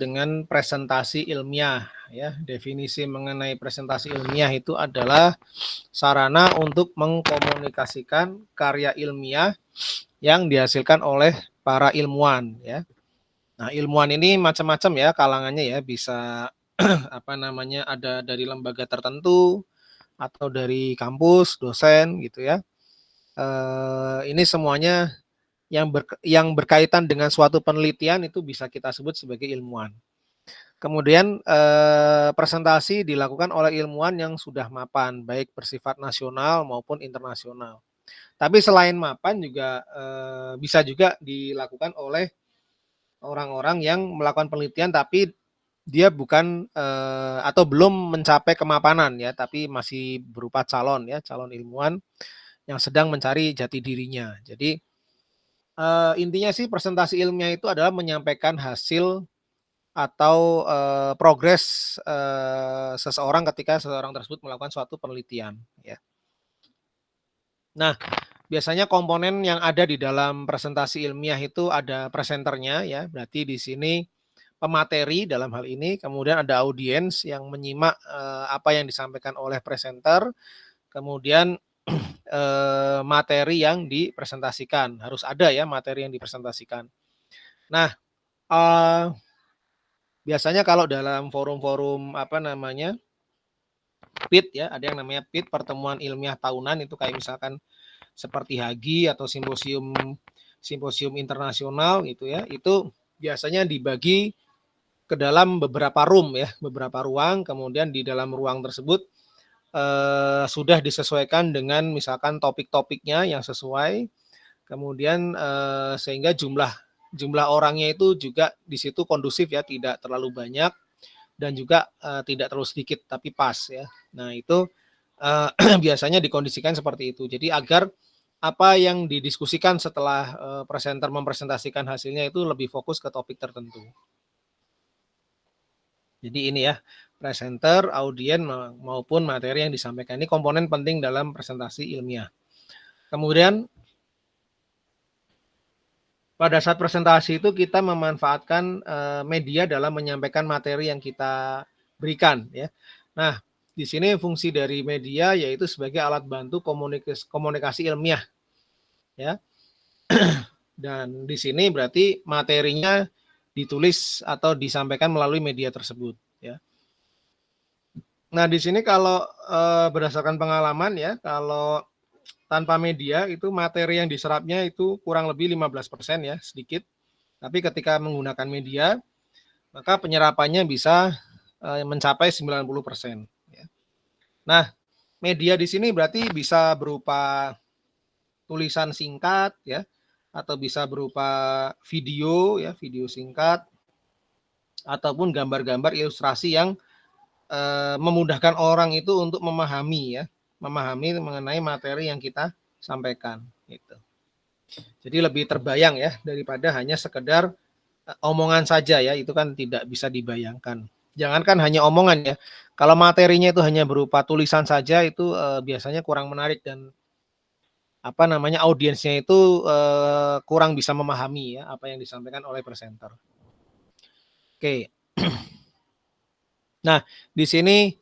dengan presentasi ilmiah ya. Definisi mengenai presentasi ilmiah itu adalah sarana untuk mengkomunikasikan karya ilmiah yang dihasilkan oleh para ilmuwan ya. Nah, ilmuwan ini macam-macam ya kalangannya ya, bisa apa namanya, ada dari lembaga tertentu atau dari kampus, dosen gitu ya. Ini semuanya yang berkaitan dengan suatu penelitian itu bisa kita sebut sebagai ilmuwan. Kemudian presentasi dilakukan oleh ilmuwan yang sudah mapan, baik bersifat nasional maupun internasional. Tapi selain mapan juga bisa juga dilakukan oleh orang-orang yang melakukan penelitian tapi dia bukan atau belum mencapai kemapanan ya, tapi masih berupa calon ya, calon ilmuwan yang sedang mencari jati dirinya. Jadi intinya sih presentasi ilmiah itu adalah menyampaikan hasil atau progres seseorang ketika seseorang tersebut melakukan suatu penelitian ya. Nah, biasanya komponen yang ada di dalam presentasi ilmiah itu ada presenternya ya, berarti di sini pemateri dalam hal ini, kemudian ada audiens yang menyimak apa yang disampaikan oleh presenter, kemudian materi yang dipresentasikan, harus ada ya materi yang dipresentasikan. Nah, biasanya kalau dalam forum-forum apa namanya PIT ya, ada yang namanya PIT, pertemuan ilmiah tahunan, itu kayak misalkan seperti HAGI atau simposium internasional gitu ya, itu biasanya dibagi ke dalam beberapa room ya, beberapa ruang, kemudian di dalam ruang tersebut sudah disesuaikan dengan misalkan topik-topiknya yang sesuai, kemudian sehingga jumlah orangnya itu juga di situ kondusif ya, tidak terlalu banyak dan juga tidak terlalu sedikit tapi pas ya. Nah itu biasanya dikondisikan seperti itu. Jadi agar apa yang didiskusikan setelah presenter mempresentasikan hasilnya itu lebih fokus ke topik tertentu. Jadi ini ya, presenter, audien maupun materi yang disampaikan ini komponen penting dalam presentasi ilmiah. Kemudian pada saat presentasi itu kita memanfaatkan media dalam menyampaikan materi yang kita berikan ya. Nah, di sini fungsi dari media yaitu sebagai alat bantu komunikasi ilmiah ya. Dan di sini berarti materinya ditulis atau disampaikan melalui media tersebut ya. Nah, di sini kalau berdasarkan pengalaman ya, kalau tanpa media itu materi yang diserapnya itu kurang lebih 15% ya, sedikit. Tapi ketika menggunakan media, maka penyerapannya bisa mencapai 90% ya. Nah, media di sini berarti bisa berupa tulisan singkat ya, atau bisa berupa video ya, video singkat, ataupun gambar-gambar ilustrasi yang memudahkan orang itu untuk memahami ya, memahami mengenai materi yang kita sampaikan gitu. Jadi lebih terbayang ya daripada hanya sekedar omongan saja ya, itu kan tidak bisa dibayangkan. Jangankan hanya omongan ya, kalau materinya itu hanya berupa tulisan saja itu biasanya kurang menarik dan apa namanya audiensnya itu kurang bisa memahami ya apa yang disampaikan oleh presenter. Oke. Nah, di sini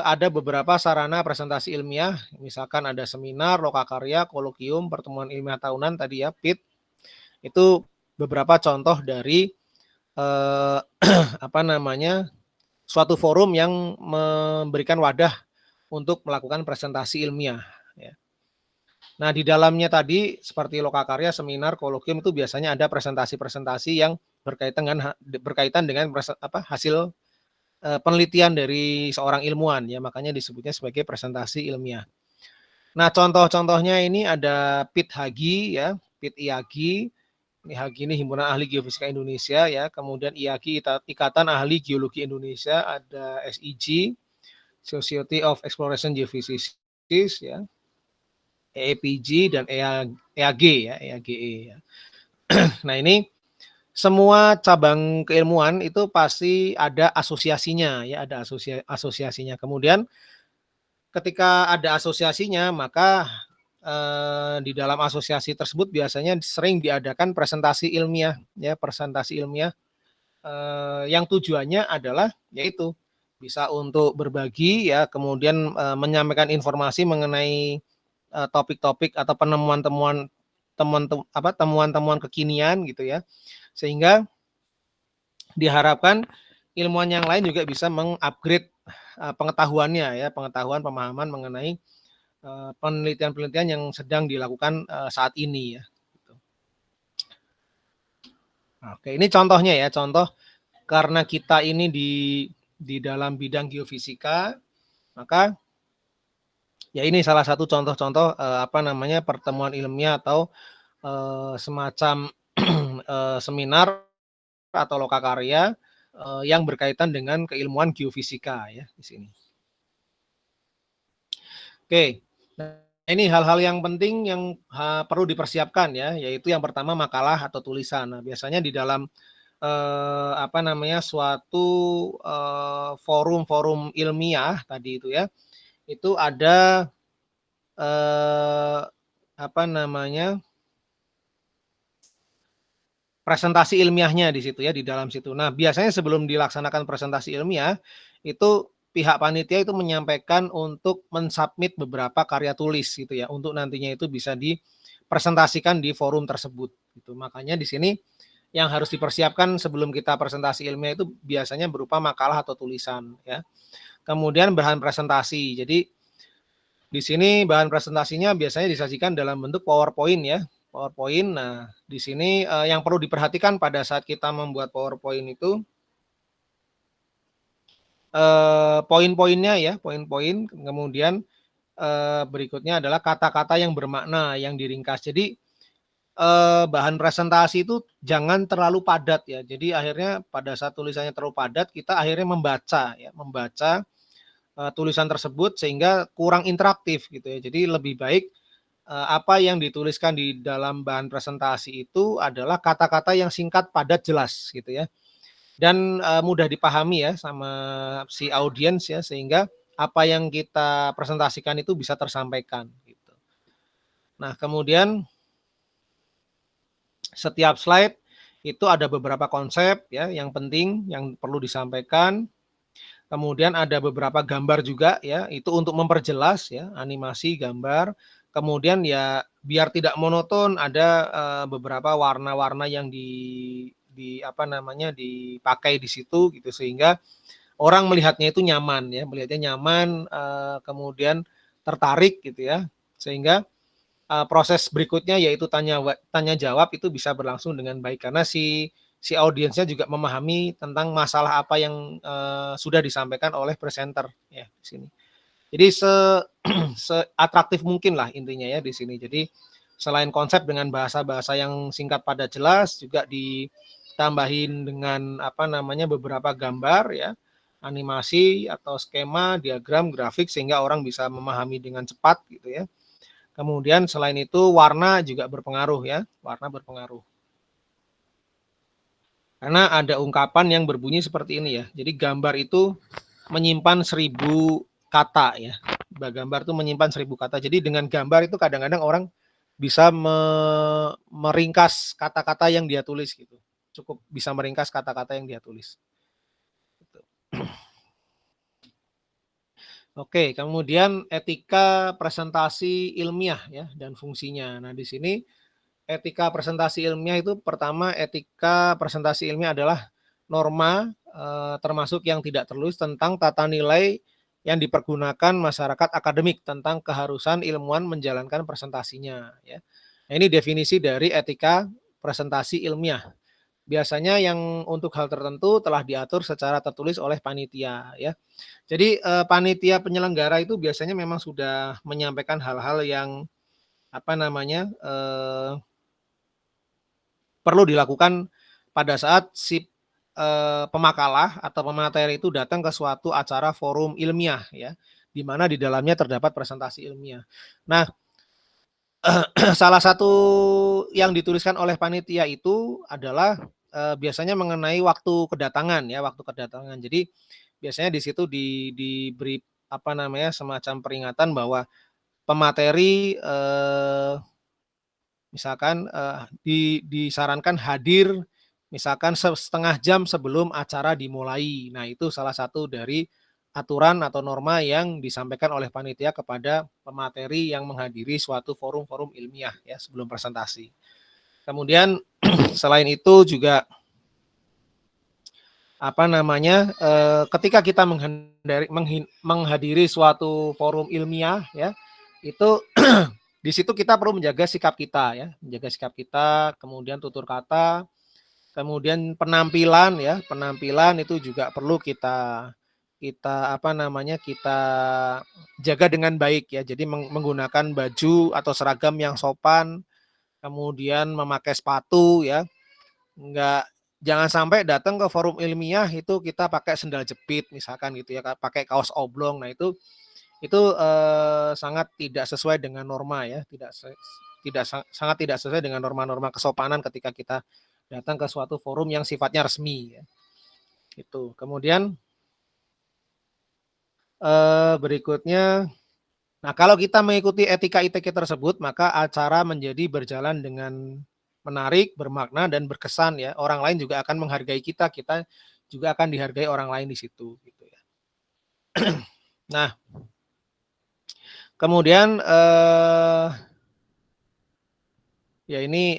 ada beberapa sarana presentasi ilmiah, misalkan ada seminar, lokakarya, kolokium, pertemuan ilmiah tahunan tadi ya, PIT. Itu beberapa contoh dari apa namanya suatu forum yang memberikan wadah untuk melakukan presentasi ilmiah. Ya. Nah, di dalamnya tadi seperti lokakarya, seminar, kolokium itu biasanya ada presentasi-presentasi yang berkaitan dengan hasil penelitian dari seorang ilmuwan ya, makanya disebutnya sebagai presentasi ilmiah. Nah, contoh-contohnya ini ada PIT HAGI ya, PIT IAGI. Ini HAGI ini Himpunan Ahli Geofisika Indonesia ya, kemudian IAGI Ikatan Ahli Geologi Indonesia, ada SIG Society of Exploration Geophysics ya, EEPG dan EAG ya, EAGE ya. Nah, ini semua cabang keilmuan itu pasti ada asosiasinya ya, ada asosiasinya. Kemudian ketika ada asosiasinya, maka di dalam asosiasi tersebut biasanya sering diadakan presentasi ilmiah ya, presentasi ilmiah yang tujuannya adalah yaitu bisa untuk berbagi ya, kemudian menyampaikan informasi mengenai topik-topik atau temuan-temuan kekinian gitu ya, sehingga diharapkan ilmuwan yang lain juga bisa mengupgrade pengetahuannya ya, pengetahuan pemahaman mengenai penelitian-penelitian yang sedang dilakukan saat ini ya. Oke, ini contohnya ya, contoh karena kita ini di dalam bidang geofisika, maka ya ini salah satu contoh-contoh pertemuan ilmiah atau semacam seminar atau lokakarya yang berkaitan dengan keilmuan geofisika ya di sini. Oke, nah ini hal-hal yang penting yang perlu dipersiapkan ya, yaitu yang pertama makalah atau tulisan. Nah, biasanya di dalam suatu forum-forum ilmiah tadi itu ya, itu ada presentasi ilmiahnya di situ ya, di dalam situ. Nah, biasanya sebelum dilaksanakan presentasi ilmiah, itu pihak panitia itu menyampaikan untuk mensubmit beberapa karya tulis gitu ya, untuk nantinya itu bisa dipresentasikan di forum tersebut gitu. Makanya di sini yang harus dipersiapkan sebelum kita presentasi ilmiah itu biasanya berupa makalah atau tulisan ya. Kemudian bahan presentasi. Jadi di sini bahan presentasinya biasanya disajikan dalam bentuk PowerPoint ya. PowerPoint. Nah, di sini yang perlu diperhatikan pada saat kita membuat PowerPoint itu poin-poinnya ya, poin-poin. Kemudian berikutnya adalah kata-kata yang bermakna yang diringkas. Jadi bahan presentasi itu jangan terlalu padat ya. Jadi akhirnya pada saat tulisannya terlalu padat, kita akhirnya membaca tulisan tersebut sehingga kurang interaktif gitu ya. Jadi lebih baik apa yang dituliskan di dalam bahan presentasi itu adalah kata-kata yang singkat, padat, jelas gitu ya. Dan mudah dipahami ya sama si audiens ya, sehingga apa yang kita presentasikan itu bisa tersampaikan gitu. Nah, kemudian setiap slide itu ada beberapa konsep ya yang penting yang perlu disampaikan. Kemudian ada beberapa gambar juga ya, itu untuk memperjelas ya, animasi, gambar. Kemudian ya biar tidak monoton ada beberapa warna-warna yang dipakai di situ gitu, sehingga orang melihatnya itu nyaman ya, melihatnya nyaman, kemudian tertarik gitu ya, sehingga proses berikutnya yaitu tanya jawab itu bisa berlangsung dengan baik karena si audiensnya juga memahami tentang masalah apa yang sudah disampaikan oleh presenter ya di sini. Jadi seatraktif mungkin lah intinya ya di sini. Jadi selain konsep dengan bahasa-bahasa yang singkat padat jelas, juga ditambahin dengan beberapa gambar ya, animasi atau skema, diagram, grafik sehingga orang bisa memahami dengan cepat gitu ya. Kemudian selain itu warna juga berpengaruh ya, warna berpengaruh. Karena ada ungkapan yang berbunyi seperti ini ya. Jadi gambar itu menyimpan 1000 kata ya. Gambar itu menyimpan 1000 kata. Jadi dengan gambar itu kadang-kadang orang bisa meringkas kata-kata yang dia tulis gitu. Cukup bisa meringkas kata-kata yang dia tulis. Gitu. Oke, kemudian etika presentasi ilmiah ya dan fungsinya. Nah, di sini etika presentasi ilmiah itu pertama, etika presentasi ilmiah adalah norma termasuk yang tidak tertulis tentang tata nilai yang dipergunakan masyarakat akademik tentang keharusan ilmuwan menjalankan presentasinya ya. Nah, ini definisi dari etika presentasi ilmiah. Biasanya yang untuk hal tertentu telah diatur secara tertulis oleh panitia ya. Jadi panitia penyelenggara itu biasanya memang sudah menyampaikan hal-hal yang perlu dilakukan pada saat si pemakalah atau pemateri itu datang ke suatu acara forum ilmiah ya, di mana di dalamnya terdapat presentasi ilmiah. Nah, salah satu yang dituliskan oleh panitia itu adalah biasanya mengenai waktu kedatangan ya, waktu kedatangan. Jadi biasanya di situ diberi semacam peringatan bahwa pemateri misalkan disarankan hadir misalkan setengah jam sebelum acara dimulai. Nah, itu salah satu dari aturan atau norma yang disampaikan oleh panitia kepada pemateri yang menghadiri suatu forum-forum ilmiah ya sebelum presentasi. Kemudian selain itu juga ketika kita menghadiri suatu forum ilmiah ya, itu di situ kita perlu menjaga sikap kita ya, menjaga sikap kita, kemudian tutur kata, kemudian penampilan ya, penampilan itu juga perlu kita kita jaga dengan baik ya. Jadi menggunakan baju atau seragam yang sopan, kemudian memakai sepatu ya. Jangan sampai datang ke forum ilmiah itu kita pakai sendal jepit misalkan gitu ya, pakai kaos oblong. Nah, itu sangat tidak sesuai dengan norma ya, sangat tidak sesuai dengan norma-norma kesopanan ketika kita datang ke suatu forum yang sifatnya resmi ya. Itu. Kemudian berikutnya, nah kalau kita mengikuti etika ITQ tersebut, maka acara menjadi berjalan dengan menarik, bermakna dan berkesan ya. Orang lain juga akan menghargai kita, kita juga akan dihargai orang lain di situ gitu ya. Nah, kemudian ya ini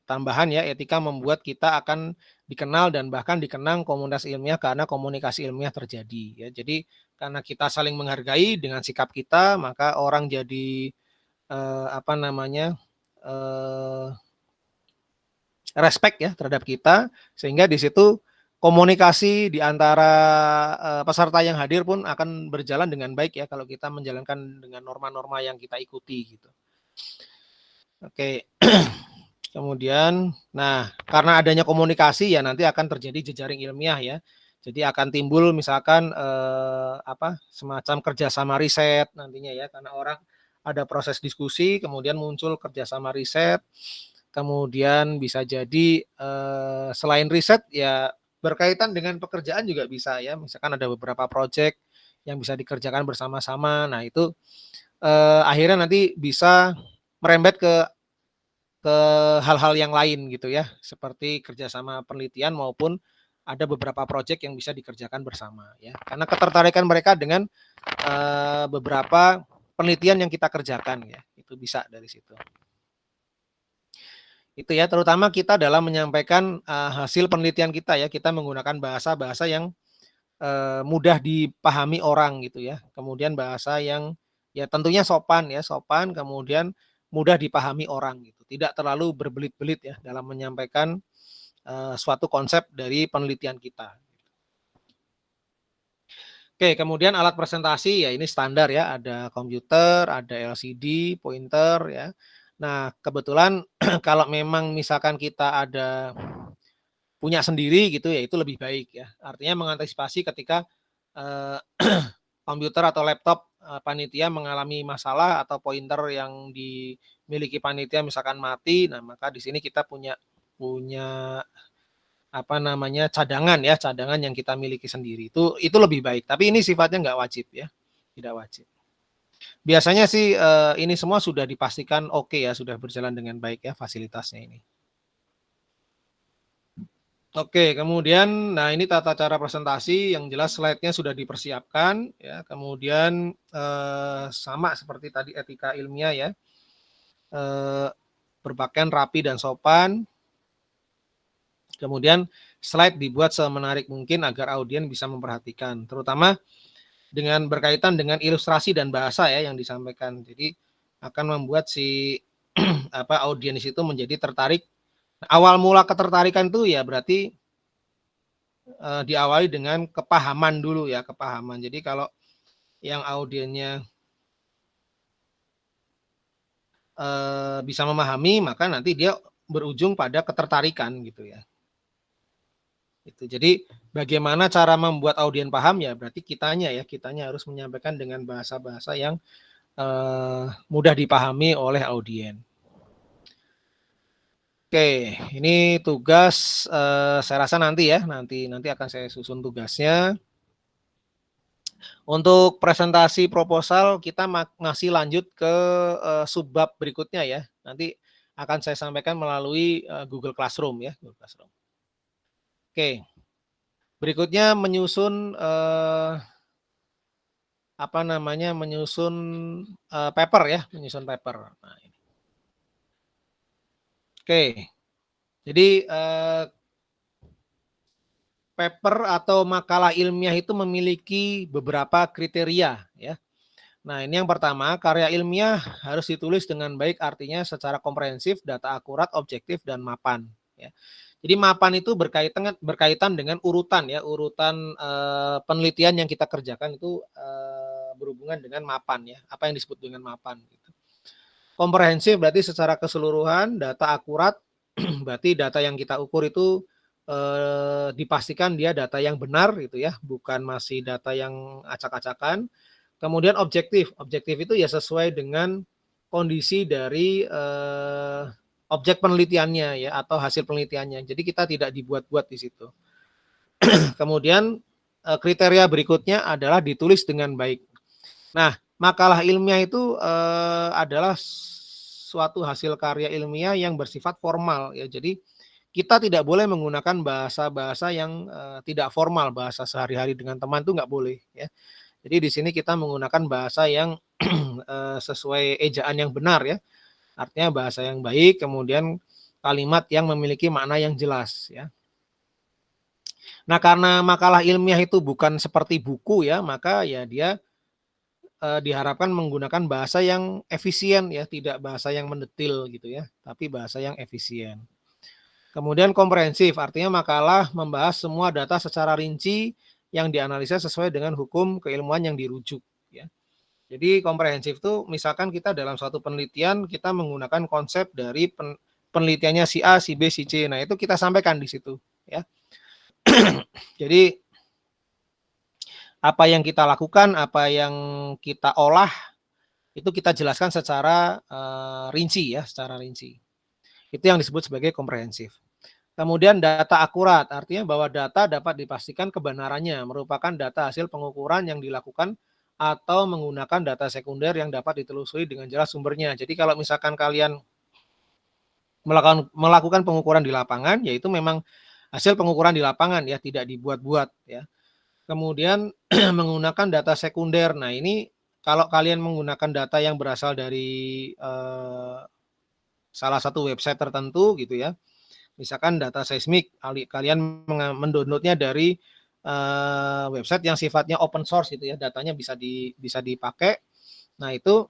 tambahan ya, etika membuat kita akan dikenal dan bahkan dikenang komunitas ilmiah karena komunikasi ilmiah terjadi ya. Jadi karena kita saling menghargai dengan sikap kita, maka orang jadi respect ya terhadap kita, sehingga di situ komunikasi di antara peserta yang hadir pun akan berjalan dengan baik ya kalau kita menjalankan dengan norma-norma yang kita ikuti gitu. Oke. Kemudian, nah karena adanya komunikasi ya nanti akan terjadi jejaring ilmiah ya. Jadi akan timbul misalkan semacam kerjasama riset nantinya ya, karena orang ada proses diskusi, kemudian muncul kerjasama riset, kemudian bisa jadi selain riset ya berkaitan dengan pekerjaan juga bisa ya, misalkan ada beberapa proyek yang bisa dikerjakan bersama-sama. Nah itu akhirnya nanti bisa merembet ke hal-hal yang lain gitu ya, seperti kerjasama penelitian maupun ada beberapa proyek yang bisa dikerjakan bersama ya, karena ketertarikan mereka dengan beberapa penelitian yang kita kerjakan ya, itu bisa dari situ. Itu ya, terutama kita dalam menyampaikan hasil penelitian kita ya, kita menggunakan bahasa-bahasa yang mudah dipahami orang gitu ya, kemudian bahasa yang ya tentunya sopan ya, sopan, kemudian mudah dipahami orang gitu, tidak terlalu berbelit-belit ya dalam menyampaikan suatu konsep dari penelitian kita. Oke, kemudian alat presentasi ya ini standar ya, ada komputer, ada LCD, pointer ya. Nah, kebetulan kalau memang misalkan kita ada punya sendiri gitu ya, itu lebih baik ya. Artinya mengantisipasi ketika komputer atau laptop panitia mengalami masalah atau pointer yang dimiliki panitia misalkan mati, nah maka di sini kita punya cadangan ya, cadangan yang kita miliki sendiri. Itu lebih baik, tapi ini sifatnya nggak wajib ya, tidak wajib. Biasanya sih ini semua sudah dipastikan oke ya, sudah berjalan dengan baik ya fasilitasnya ini. Oke, kemudian nah ini tata cara presentasi, yang jelas slide-nya sudah dipersiapkan ya. Kemudian sama seperti tadi etika ilmiah ya. Berpakaian rapi dan sopan. Kemudian slide dibuat semenarik mungkin agar audiens bisa memperhatikan, terutama dengan berkaitan dengan ilustrasi dan bahasa ya yang disampaikan. Jadi akan membuat si audiens itu menjadi tertarik. Awal mula ketertarikan itu ya berarti diawali dengan kepahaman dulu ya, kepahaman. Jadi kalau yang audiensnya bisa memahami, maka nanti dia berujung pada ketertarikan gitu ya. Itu. Jadi bagaimana cara membuat audiens paham ya berarti kitanya harus menyampaikan dengan bahasa-bahasa yang mudah dipahami oleh audiens. Oke, ini tugas saya rasa nanti akan saya susun tugasnya. Untuk presentasi proposal kita masih lanjut ke subbab berikutnya ya. Nanti akan saya sampaikan melalui Google Classroom ya, Google Classroom. Oke. Berikutnya menyusun menyusun paper ya, menyusun paper. Nah, ini. Oke. Jadi paper atau makalah ilmiah itu memiliki beberapa kriteria ya. Nah, ini yang pertama, karya ilmiah harus ditulis dengan baik, artinya secara komprehensif, data akurat, objektif, dan mapan. Ya. Jadi mapan itu berkaitan dengan urutan ya, urutan penelitian yang kita kerjakan itu berhubungan dengan mapan ya. Apa yang disebut dengan mapan? Gitu. Komprehensif berarti secara keseluruhan, data akurat, berarti data yang kita ukur itu dipastikan dia data yang benar gitu ya, bukan masih data yang acak-acakan. Kemudian objektif itu ya sesuai dengan kondisi dari objek penelitiannya ya atau hasil penelitiannya. Jadi kita tidak dibuat-buat di situ. Kemudian kriteria berikutnya adalah ditulis dengan baik. Nah, makalah ilmiah itu adalah suatu hasil karya ilmiah yang bersifat formal ya. Jadi kita tidak boleh menggunakan bahasa-bahasa yang tidak formal, bahasa sehari-hari dengan teman itu nggak boleh ya. Jadi di sini kita menggunakan bahasa yang sesuai ejaan yang benar ya. Artinya bahasa yang baik, kemudian kalimat yang memiliki makna yang jelas ya. Nah, karena makalah ilmiah itu bukan seperti buku ya, maka ya dia diharapkan menggunakan bahasa yang efisien ya, tidak bahasa yang mendetil gitu ya, tapi bahasa yang efisien. Kemudian komprehensif, artinya makalah membahas semua data secara rinci yang dianalisa sesuai dengan hukum keilmuan yang dirujuk. Ya. Jadi komprehensif itu misalkan kita dalam suatu penelitian kita menggunakan konsep dari penelitiannya si A, si B, si C. Nah itu kita sampaikan di situ. Ya. Jadi apa yang kita lakukan, apa yang kita olah itu kita jelaskan secara rinci ya, secara rinci. Itu yang disebut sebagai komprehensif. Kemudian data akurat, artinya bahwa data dapat dipastikan kebenarannya, merupakan data hasil pengukuran yang dilakukan atau menggunakan data sekunder yang dapat ditelusuri dengan jelas sumbernya. Jadi kalau misalkan kalian melakukan pengukuran di lapangan, yaitu memang hasil pengukuran di lapangan ya, tidak dibuat-buat ya. Kemudian menggunakan data sekunder. Nah ini kalau kalian menggunakan data yang berasal dari salah satu website tertentu gitu ya, misalkan data seismik, kalian mendownloadnya dari website yang sifatnya open source gitu ya, datanya bisa dipakai. Nah itu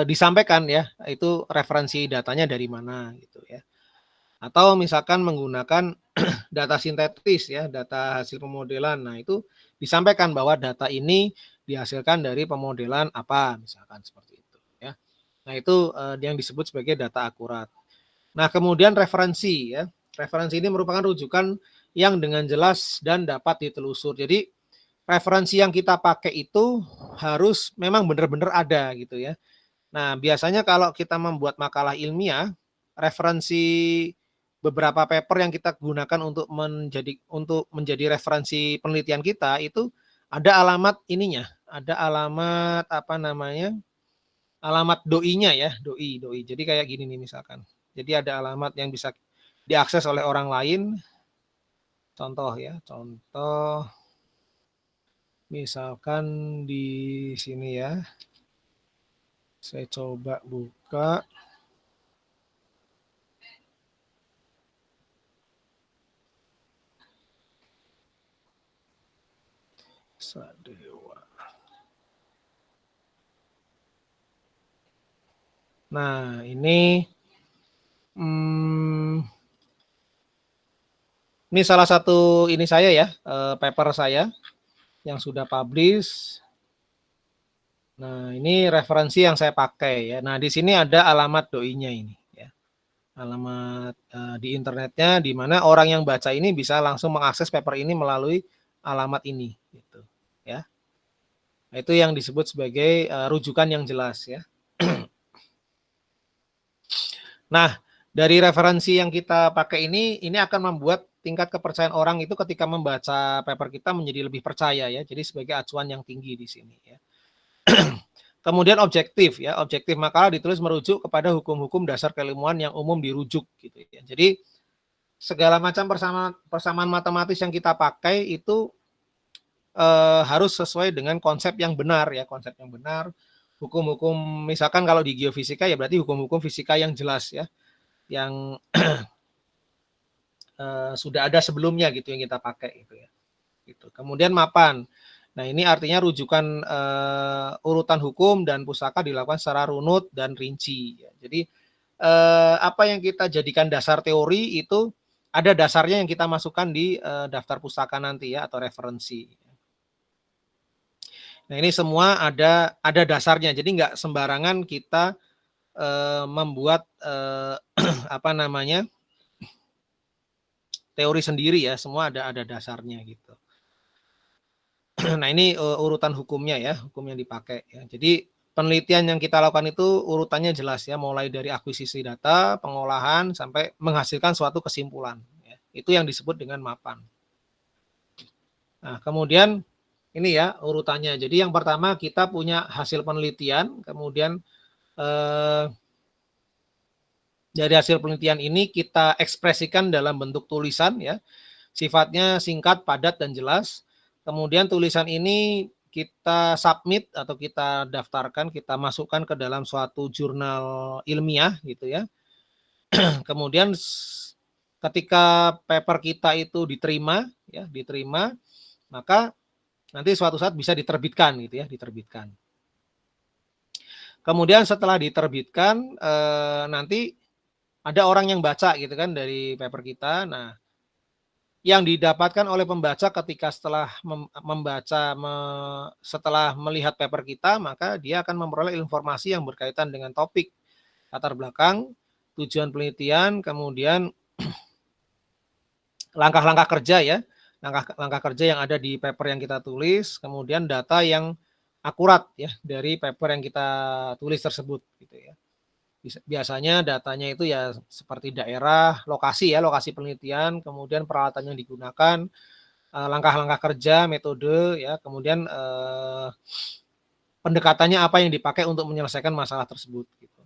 disampaikan ya, itu referensi datanya dari mana gitu ya. Atau misalkan menggunakan data sintetis ya, data hasil pemodelan. Nah itu disampaikan bahwa data ini dihasilkan dari pemodelan apa, misalkan seperti itu ya. Nah itu yang disebut sebagai data akurat. Nah, kemudian referensi ya. Referensi ini merupakan rujukan yang dengan jelas dan dapat ditelusur. Jadi referensi yang kita pakai itu harus memang benar-benar ada gitu ya. Nah, biasanya kalau kita membuat makalah ilmiah, referensi beberapa paper yang kita gunakan untuk menjadi referensi penelitian kita itu ada alamat ininya, ada alamat apa namanya? Alamat doi-nya ya, doi. Jadi kayak gini nih misalkan. Jadi ada alamat yang bisa diakses oleh orang lain. Contoh ya, contoh misalkan di sini ya. Saya coba buka. Sadewa. Nah, ini ini salah satu ini saya ya, paper saya yang sudah publish. Nah, ini referensi yang saya pakai ya. Nah, di sini ada alamat doi-nya ini ya. Alamat di internetnya di mana orang yang baca ini bisa langsung mengakses paper ini melalui alamat ini gitu ya. Nah, itu yang disebut sebagai rujukan yang jelas ya. Nah, dari referensi yang kita pakai ini akan membuat tingkat kepercayaan orang itu ketika membaca paper kita menjadi lebih percaya ya. Jadi sebagai acuan yang tinggi di sini ya. Kemudian objektif ya, objektif makalah ditulis merujuk kepada hukum-hukum dasar keilmuan yang umum dirujuk gitu ya. Jadi segala macam persamaan matematis yang kita pakai itu harus sesuai dengan konsep yang benar ya, konsep yang benar. Hukum-hukum misalkan kalau di geofisika ya berarti hukum-hukum fisika yang jelas ya, yang sudah ada sebelumnya gitu yang kita pakai gitu ya. Gitu. Kemudian mapan. Nah, ini artinya rujukan urutan hukum dan pusaka dilakukan secara runut dan rinci. Ya. Jadi apa yang kita jadikan dasar teori itu ada dasarnya yang kita masukkan di daftar pustaka nanti ya atau referensi. Nah, ini semua ada dasarnya. Jadi nggak sembarangan kita membuat apa namanya teori sendiri ya. Semua ada dasarnya gitu. Nah, ini urutan hukumnya ya, hukum yang dipakai ya. Jadi penelitian yang kita lakukan itu urutannya jelas ya, mulai dari akuisisi data, pengolahan sampai menghasilkan suatu kesimpulan ya. Itu yang disebut dengan mapan. Nah, kemudian ini ya urutannya. Jadi yang pertama kita punya hasil penelitian, kemudian dari hasil penelitian ini kita ekspresikan dalam bentuk tulisan ya. Sifatnya singkat, padat dan jelas. Kemudian tulisan ini kita submit atau kita daftarkan, kita masukkan ke dalam suatu jurnal ilmiah gitu ya. Kemudian ketika paper kita itu diterima ya, diterima, maka nanti suatu saat bisa diterbitkan gitu ya, diterbitkan. Kemudian setelah diterbitkan nanti ada orang yang baca gitu kan dari paper kita. Nah, yang didapatkan oleh pembaca ketika setelah membaca setelah melihat paper kita, maka dia akan memperoleh informasi yang berkaitan dengan topik, latar belakang, tujuan penelitian, kemudian langkah-langkah kerja ya, langkah kerja yang ada di paper yang kita tulis, kemudian data yang akurat ya dari paper yang kita tulis tersebut gitu ya. Biasanya datanya itu ya seperti daerah, lokasi ya, lokasi penelitian, kemudian peralatan yang digunakan, langkah-langkah kerja, metode ya, kemudian pendekatannya apa yang dipakai untuk menyelesaikan masalah tersebut gitu.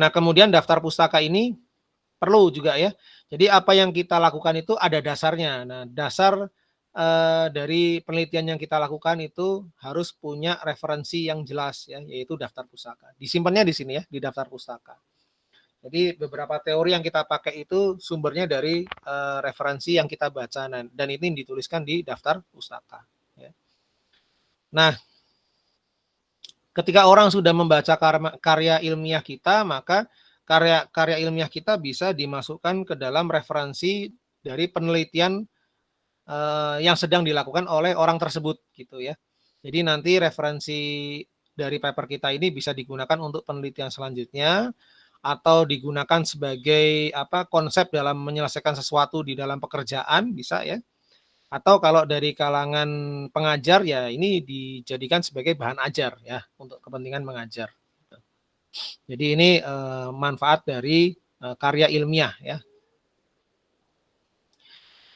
Nah, kemudian daftar pustaka ini perlu juga ya. Jadi apa yang kita lakukan itu ada dasarnya. Nah, dasar dari penelitian yang kita lakukan itu harus punya referensi yang jelas ya, yaitu daftar pustaka. Disimpannya di sini ya, di daftar pustaka. Jadi beberapa teori yang kita pakai itu sumbernya dari referensi yang kita baca dan ini dituliskan di daftar pustaka. Ya. Nah, ketika orang sudah membaca karya ilmiah kita, maka karya ilmiah kita bisa dimasukkan ke dalam referensi dari penelitian yang sedang dilakukan oleh orang tersebut gitu ya. Jadi nanti referensi dari paper kita ini bisa digunakan untuk penelitian selanjutnya atau digunakan sebagai konsep dalam menyelesaikan sesuatu di dalam pekerjaan bisa ya. Atau kalau dari kalangan pengajar ya ini dijadikan sebagai bahan ajar ya untuk kepentingan mengajar. Jadi ini manfaat dari karya ilmiah ya.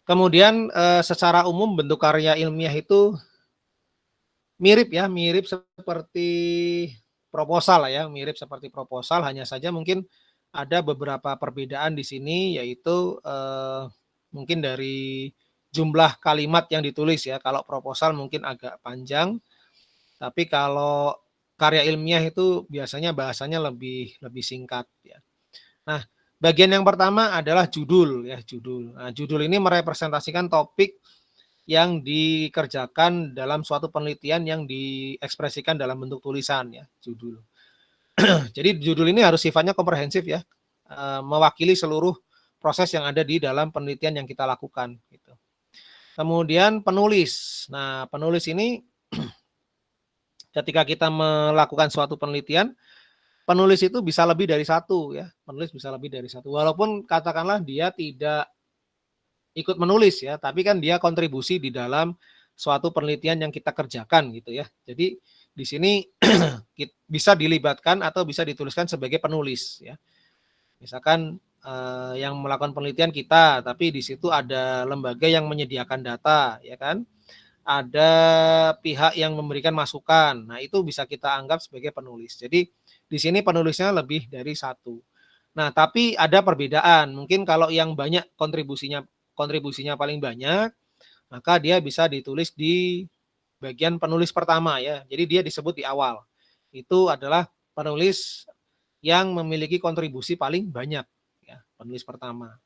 Kemudian secara umum bentuk karya ilmiah itu mirip ya, mirip seperti proposal ya, mirip seperti proposal, hanya saja mungkin ada beberapa perbedaan di sini yaitu mungkin dari jumlah kalimat yang ditulis ya. Kalau proposal mungkin agak panjang, tapi kalau karya ilmiah itu biasanya bahasanya lebih singkat ya. Nah, bagian yang pertama adalah judul ya, judul. Nah, judul ini merepresentasikan topik yang dikerjakan dalam suatu penelitian yang diekspresikan dalam bentuk tulisan ya, judul. Jadi judul ini harus sifatnya komprehensif ya, mewakili seluruh proses yang ada di dalam penelitian yang kita lakukan gitu. Kemudian penulis. Nah, penulis ini ketika kita melakukan suatu penelitian, penulis itu bisa lebih dari satu ya, penulis bisa lebih dari satu. Walaupun katakanlah dia tidak ikut menulis ya, tapi kan dia kontribusi di dalam suatu penelitian yang kita kerjakan gitu ya. Jadi di sini bisa dilibatkan atau bisa dituliskan sebagai penulis ya. Misalkan yang melakukan penelitian kita, tapi di situ ada lembaga yang menyediakan data ya kan. Ada pihak yang memberikan masukan. Nah, itu bisa kita anggap sebagai penulis. Jadi di sini penulisnya lebih dari satu. Nah, tapi ada perbedaan. Mungkin kalau yang banyak kontribusinya paling banyak, maka dia bisa ditulis di bagian penulis pertama ya. Jadi dia disebut di awal. Itu adalah penulis yang memiliki kontribusi paling banyak ya, penulis pertama.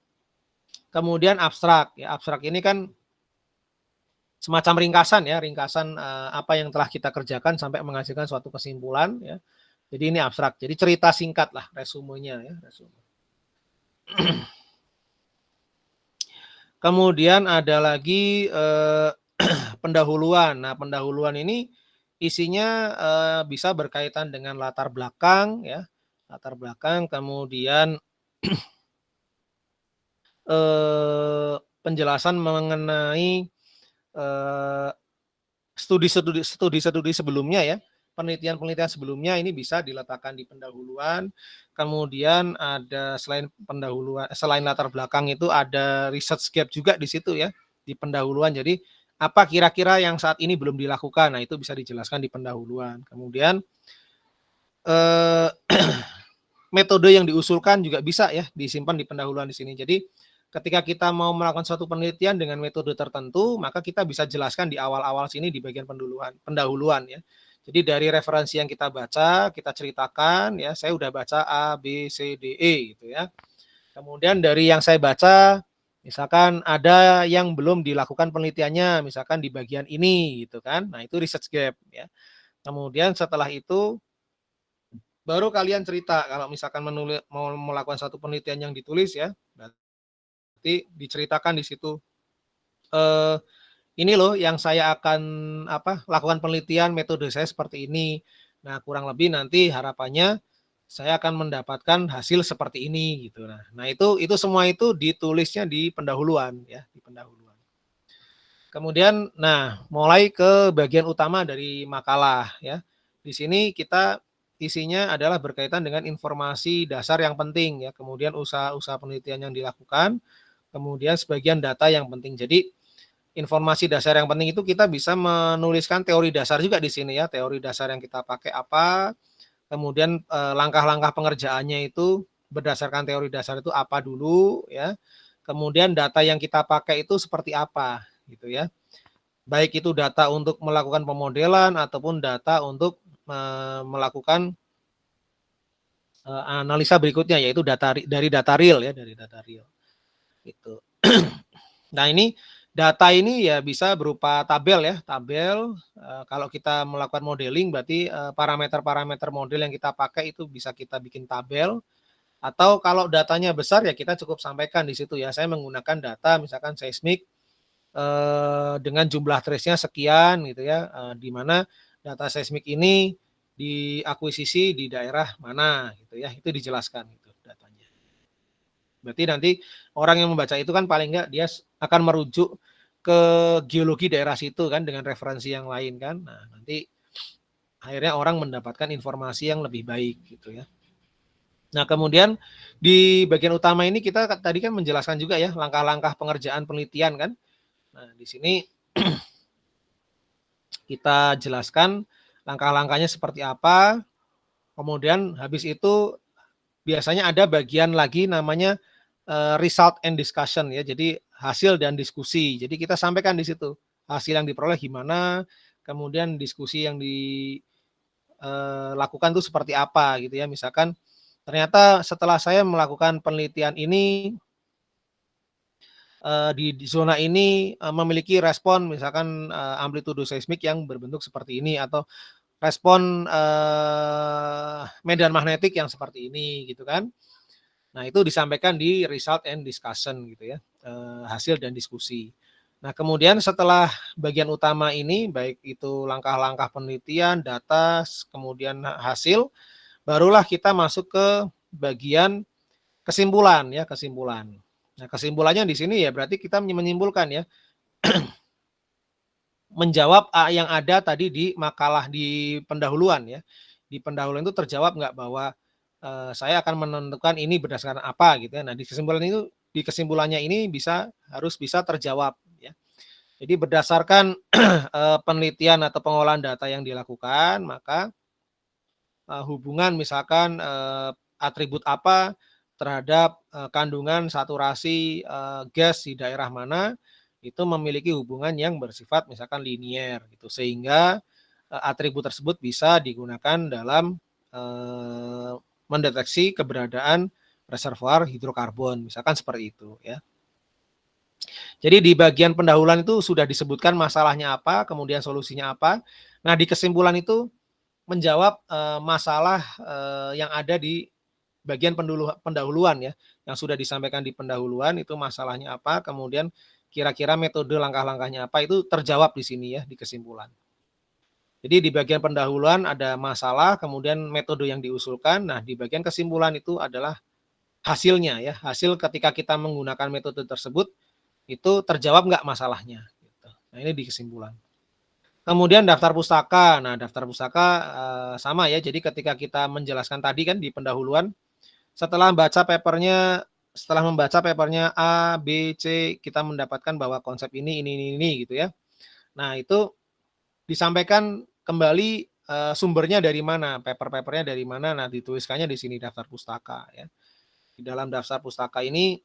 Kemudian abstrak ya. Abstrak ini kan semacam ringkasan ya, ringkasan apa yang telah kita kerjakan sampai menghasilkan suatu kesimpulan ya. Jadi ini abstrak. Jadi cerita singkat lah resumenya ya, resume. Kemudian ada lagi pendahuluan. Nah, pendahuluan ini isinya bisa berkaitan dengan latar belakang ya, latar belakang, kemudian penjelasan mengenai studi-studi sebelumnya ya, penelitian-penelitian sebelumnya ini bisa diletakkan di pendahuluan. Kemudian ada selain pendahuluan, selain latar belakang itu ada research gap juga di situ ya, di pendahuluan. Jadi apa kira-kira yang saat ini belum dilakukan? Nah, itu bisa dijelaskan di pendahuluan. Kemudian metode yang diusulkan juga bisa ya disimpan di pendahuluan di sini. Jadi ketika kita mau melakukan suatu penelitian dengan metode tertentu, maka kita bisa jelaskan di awal-awal sini di bagian pendahuluan ya. Jadi dari referensi yang kita baca, kita ceritakan ya, saya udah baca A, B, C, D, E gitu ya. Kemudian dari yang saya baca, misalkan ada yang belum dilakukan penelitiannya, misalkan di bagian ini gitu kan. Nah, itu research gap ya. Kemudian setelah itu baru kalian cerita kalau misalkan mau melakukan satu penelitian yang ditulis ya. Berarti diceritakan di situ ini loh yang saya akan lakukan penelitian, metode saya seperti ini. Nah, kurang lebih nanti harapannya saya akan mendapatkan hasil seperti ini gitu. Nah, itu semua itu ditulisnya di pendahuluan ya, di pendahuluan. Kemudian mulai ke bagian utama dari makalah ya. Di sini kita isinya adalah berkaitan dengan informasi dasar yang penting ya, kemudian usaha-usaha penelitian yang dilakukan, kemudian sebagian data yang penting. Jadi informasi dasar yang penting itu kita bisa menuliskan teori dasar juga di sini ya, teori dasar yang kita pakai apa, kemudian langkah-langkah pengerjaannya itu berdasarkan teori dasar itu apa dulu ya, kemudian data yang kita pakai itu seperti apa gitu ya, baik itu data untuk melakukan pemodelan ataupun data untuk melakukan analisa berikutnya yaitu dari data real ya, dari data real gitu. Nah, ini data ini ya bisa berupa tabel ya, tabel kalau kita melakukan modeling berarti parameter-parameter model yang kita pakai itu bisa kita bikin tabel, atau kalau datanya besar ya kita cukup sampaikan di situ ya, saya menggunakan data misalkan seismik dengan jumlah trace-nya sekian gitu ya, di mana data seismik ini diakuisisi di daerah mana gitu ya, itu dijelaskan itu datanya. Berarti nanti orang yang membaca itu kan paling enggak dia akan merujuk ke geologi daerah situ kan dengan referensi yang lain kan. Nah, nanti akhirnya orang mendapatkan informasi yang lebih baik gitu ya. Nah, kemudian di bagian utama ini kita tadi kan menjelaskan juga ya langkah-langkah pengerjaan penelitian kan. Nah, di sini kita jelaskan langkah-langkahnya seperti apa. Kemudian habis itu biasanya ada bagian lagi namanya result and discussion ya. Jadi hasil dan diskusi. Jadi kita sampaikan di situ hasil yang diperoleh gimana, kemudian diskusi yang dilakukan itu seperti apa gitu ya. Misalkan ternyata setelah saya melakukan penelitian ini di zona ini memiliki respon misalkan amplitudo seismik yang berbentuk seperti ini, atau respon medan magnetik yang seperti ini gitu kan. Nah, itu disampaikan di result and discussion gitu ya, hasil dan diskusi. Nah, kemudian setelah bagian utama ini, baik itu langkah-langkah penelitian, data, kemudian hasil, barulah kita masuk ke bagian kesimpulan ya, kesimpulan. Nah, kesimpulannya di sini ya berarti kita menyimpulkan ya, menjawab yang ada tadi di makalah di pendahuluan ya. Di pendahuluan itu terjawab nggak bahwa saya akan menentukan ini berdasarkan apa gitu ya. Nah, di kesimpulannya ini harus bisa terjawab ya. Jadi berdasarkan penelitian atau pengolahan data yang dilakukan, maka hubungan misalkan atribut apa terhadap kandungan saturasi gas di daerah mana itu memiliki hubungan yang bersifat misalkan linier gitu, sehingga atribut tersebut bisa digunakan dalam mendeteksi keberadaan reservoir hidrokarbon, misalkan seperti itu ya. Jadi di bagian pendahuluan itu sudah disebutkan masalahnya apa, kemudian solusinya apa. Nah, di kesimpulan itu menjawab masalah yang ada di bagian pendahuluan ya, yang sudah disampaikan di pendahuluan itu masalahnya apa, kemudian kira-kira metode langkah-langkahnya apa, itu terjawab di sini ya, di kesimpulan. Jadi di bagian pendahuluan ada masalah, kemudian metode yang diusulkan. Nah, di bagian kesimpulan itu adalah hasilnya ya, hasil ketika kita menggunakan metode tersebut itu terjawab nggak masalahnya. Gitu. Nah, ini di kesimpulan. Kemudian daftar pustaka. Nah, daftar pustaka sama ya. Jadi ketika kita menjelaskan tadi kan di pendahuluan, setelah membaca papernya A, B, C, kita mendapatkan bahwa konsep ini gitu ya. Nah, itu disampaikan kembali sumbernya dari mana, paper-papernya dari mana. Nah, dituliskannya di sini daftar pustaka ya. Di dalam daftar pustaka ini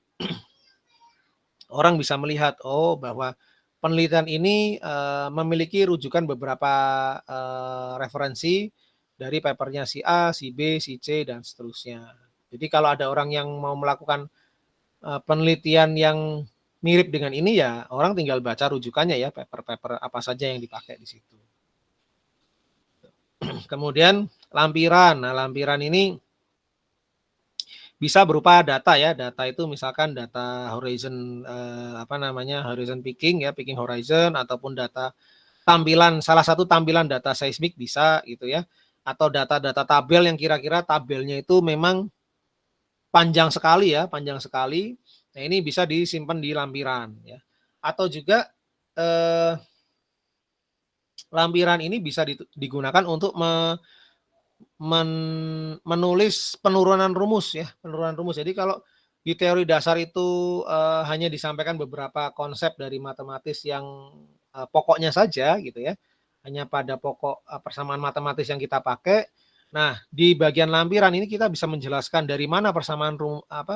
orang bisa melihat bahwa penelitian ini memiliki rujukan beberapa referensi dari papernya si A, si B, si C dan seterusnya. Jadi kalau ada orang yang mau melakukan penelitian yang mirip dengan ini ya orang tinggal baca rujukannya ya, paper-paper apa saja yang dipakai di situ. Kemudian lampiran. Nah, lampiran ini bisa berupa data ya. Data itu misalkan data horizon horizon picking ya, picking horizon, ataupun data tampilan, salah satu tampilan data seismik bisa gitu ya. Atau data-data tabel yang kira-kira tabelnya itu memang panjang sekali ya, panjang sekali. Nah, ini bisa disimpan di lampiran ya. Atau juga lampiran ini bisa digunakan untuk menulis penurunan rumus ya, penurunan rumus. Jadi kalau di teori dasar itu hanya disampaikan beberapa konsep dari matematis yang pokoknya saja gitu ya, hanya pada pokok persamaan matematis yang kita pakai. Nah, di bagian lampiran ini kita bisa menjelaskan dari mana persamaan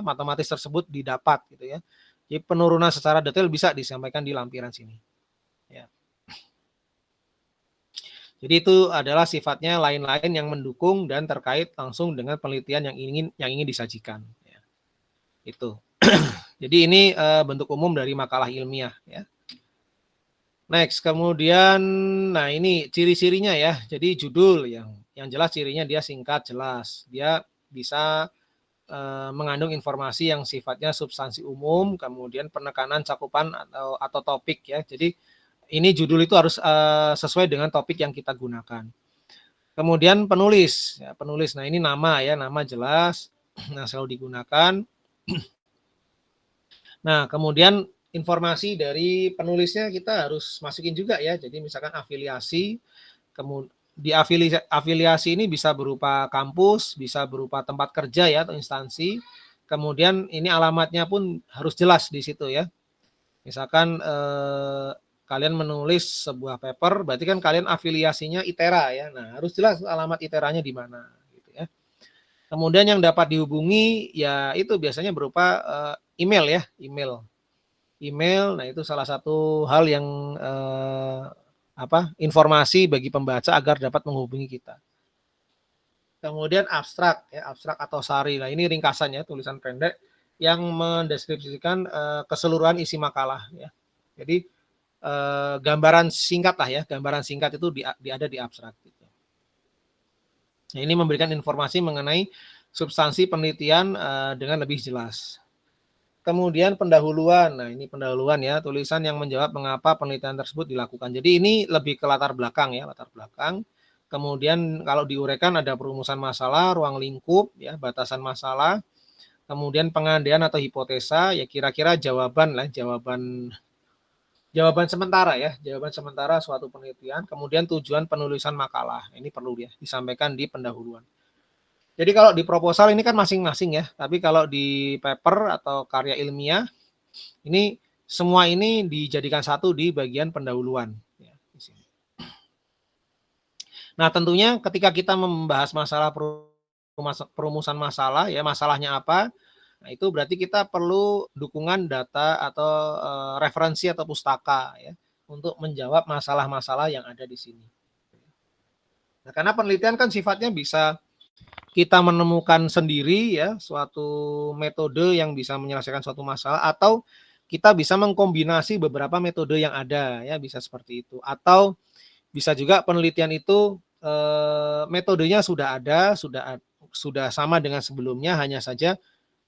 matematis tersebut didapat gitu ya. Jadi penurunan secara detail bisa disampaikan di lampiran sini. Ya. Jadi itu adalah sifatnya lain-lain yang mendukung dan terkait langsung dengan penelitian yang ingin disajikan. Ya. Itu. Jadi ini bentuk umum dari makalah ilmiah. Ya. Next, kemudian, nah ini ciri-cirinya ya. Jadi judul yang jelas cirinya dia singkat, jelas. Dia bisa mengandung informasi yang sifatnya substansi umum, kemudian penekanan cakupan atau topik ya. Jadi ini judul itu harus sesuai dengan topik yang kita gunakan. Kemudian penulis, ya, penulis. Nah ini nama ya, nama jelas, nah selalu digunakan. Nah kemudian informasi dari penulisnya kita harus masukin juga ya. Jadi misalkan afiliasi, kemudian di afiliasi ini bisa berupa kampus, bisa berupa tempat kerja ya atau instansi. Kemudian ini alamatnya pun harus jelas di situ ya. Misalkan kalian menulis sebuah paper, berarti kan kalian afiliasinya ITERA ya. Nah, harus jelas alamat ITERA-nya di mana gitu ya. Kemudian yang dapat dihubungi ya itu biasanya berupa email ya, email. Email, nah itu salah satu hal yang informasi bagi pembaca agar dapat menghubungi kita. Kemudian abstrak ya, abstrak atau sari. Nah, ini ringkasannya, tulisan pendek yang mendeskripsikan keseluruhan isi makalah ya. Jadi gambaran singkat lah ya, gambaran singkat itu ada di abstrak. Gitu. Nah, ini memberikan informasi mengenai substansi penelitian dengan lebih jelas. Kemudian pendahuluan, nah ini pendahuluan ya, tulisan yang menjawab mengapa penelitian tersebut dilakukan. Jadi ini lebih ke latar belakang ya, latar belakang. Kemudian kalau diuraikan ada perumusan masalah, ruang lingkup, ya batasan masalah, kemudian pengandaian atau hipotesa, ya kira-kira jawaban lah, jawaban sementara ya, jawaban sementara suatu penelitian, kemudian tujuan penulisan makalah. Ini perlu ya disampaikan di pendahuluan. Jadi kalau di proposal ini kan masing-masing ya, tapi kalau di paper atau karya ilmiah, ini semua ini dijadikan satu di bagian pendahuluan. Ya, di sini. Nah tentunya ketika kita membahas masalah perumusan masalah, ya masalahnya apa, Nah, itu berarti kita perlu dukungan data atau referensi atau pustaka ya untuk menjawab masalah-masalah yang ada di sini. Nah, karena penelitian kan sifatnya bisa kita menemukan sendiri ya suatu metode yang bisa menyelesaikan suatu masalah, atau kita bisa mengkombinasi beberapa metode yang ada ya, bisa seperti itu. Atau bisa juga penelitian itu metodenya sudah ada, sudah sama dengan sebelumnya, hanya saja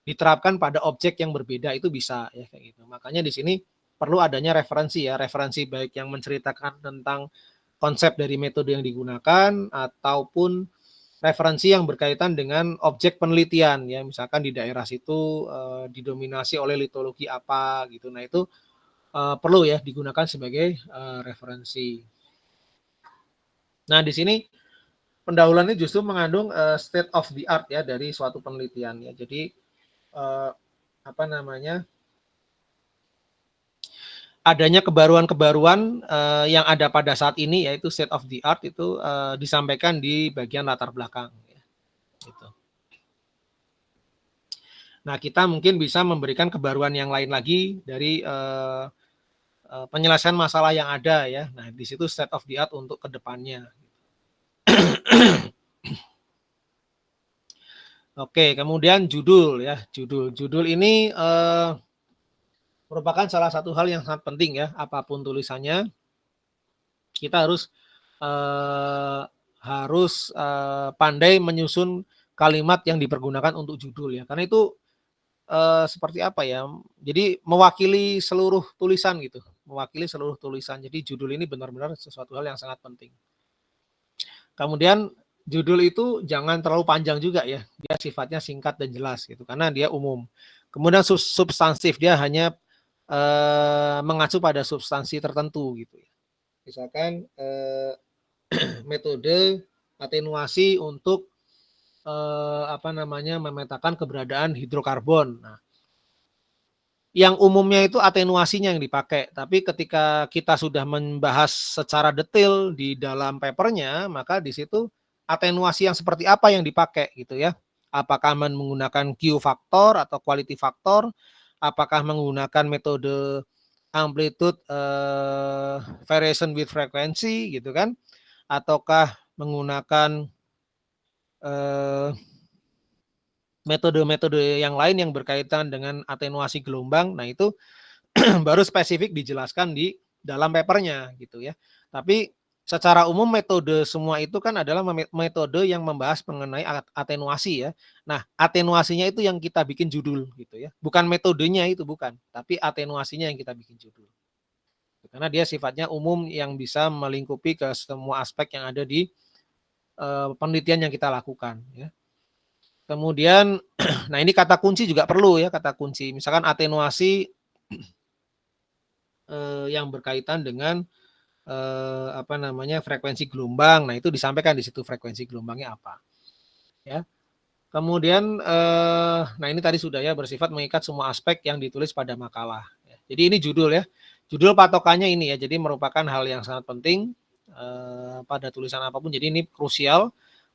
diterapkan pada objek yang berbeda, itu bisa ya kayak gitu. Makanya di sini perlu adanya referensi ya, referensi baik yang menceritakan tentang konsep dari metode yang digunakan ataupun referensi yang berkaitan dengan objek penelitian ya, misalkan di daerah situ didominasi oleh litologi apa gitu. Nah, itu perlu ya digunakan sebagai referensi. Nah, di sini pendahuluan ini justru mengandung state of the art ya dari suatu penelitian ya. Jadi apa namanya? Adanya kebaruan-kebaruan yang ada pada saat ini, yaitu state of the art, itu disampaikan di bagian latar belakang ya. Gitu. Nah, kita mungkin bisa memberikan kebaruan yang lain lagi dari penyelesaian masalah yang ada ya. Nah, di situ state of the art untuk kedepannya. Oke, kemudian judul ya. Judul ini merupakan salah satu hal yang sangat penting ya. Apapun tulisannya, kita harus pandai menyusun kalimat yang dipergunakan untuk judul ya. Karena itu seperti apa ya? Jadi mewakili seluruh tulisan gitu, mewakili seluruh tulisan. Jadi judul ini benar-benar sesuatu hal yang sangat penting. Kemudian judul itu jangan terlalu panjang juga ya. Dia sifatnya singkat dan jelas gitu karena dia umum. Kemudian substansif, dia hanya mengacu pada substansi tertentu gitu ya. Misalkan metode atenuasi untuk memetakan keberadaan hidrokarbon. Nah, yang umumnya itu atenuasinya yang dipakai, tapi ketika kita sudah membahas secara detail di dalam papernya, maka di situ atenuasi yang seperti apa yang dipakai gitu ya. Apakah menggunakan Q faktor atau quality faktor, apakah menggunakan metode amplitude variation with frequency gitu kan, ataukah menggunakan metode-metode yang lain yang berkaitan dengan atenuasi gelombang. Nah, itu baru spesifik dijelaskan di dalam papernya gitu ya. Tapi secara umum metode semua itu kan adalah metode yang membahas mengenai atenuasi ya. Nah, atenuasinya itu yang kita bikin judul gitu ya. Bukan metodenya itu, bukan, tapi atenuasinya yang kita bikin judul. Karena dia sifatnya umum yang bisa melingkupi ke semua aspek yang ada di penelitian yang kita lakukan ya. Kemudian, nah ini kata kunci juga perlu ya, kata kunci. Misalkan atenuasi yang berkaitan dengan frekuensi gelombang. Nah, itu disampaikan di situ frekuensi gelombangnya apa. Ya. Kemudian, nah ini tadi sudah ya, bersifat mengikat semua aspek yang ditulis pada makalah. Ya. Jadi ini judul ya. Judul patokannya ini ya. Jadi merupakan hal yang sangat penting pada tulisan apapun. Jadi ini krusial.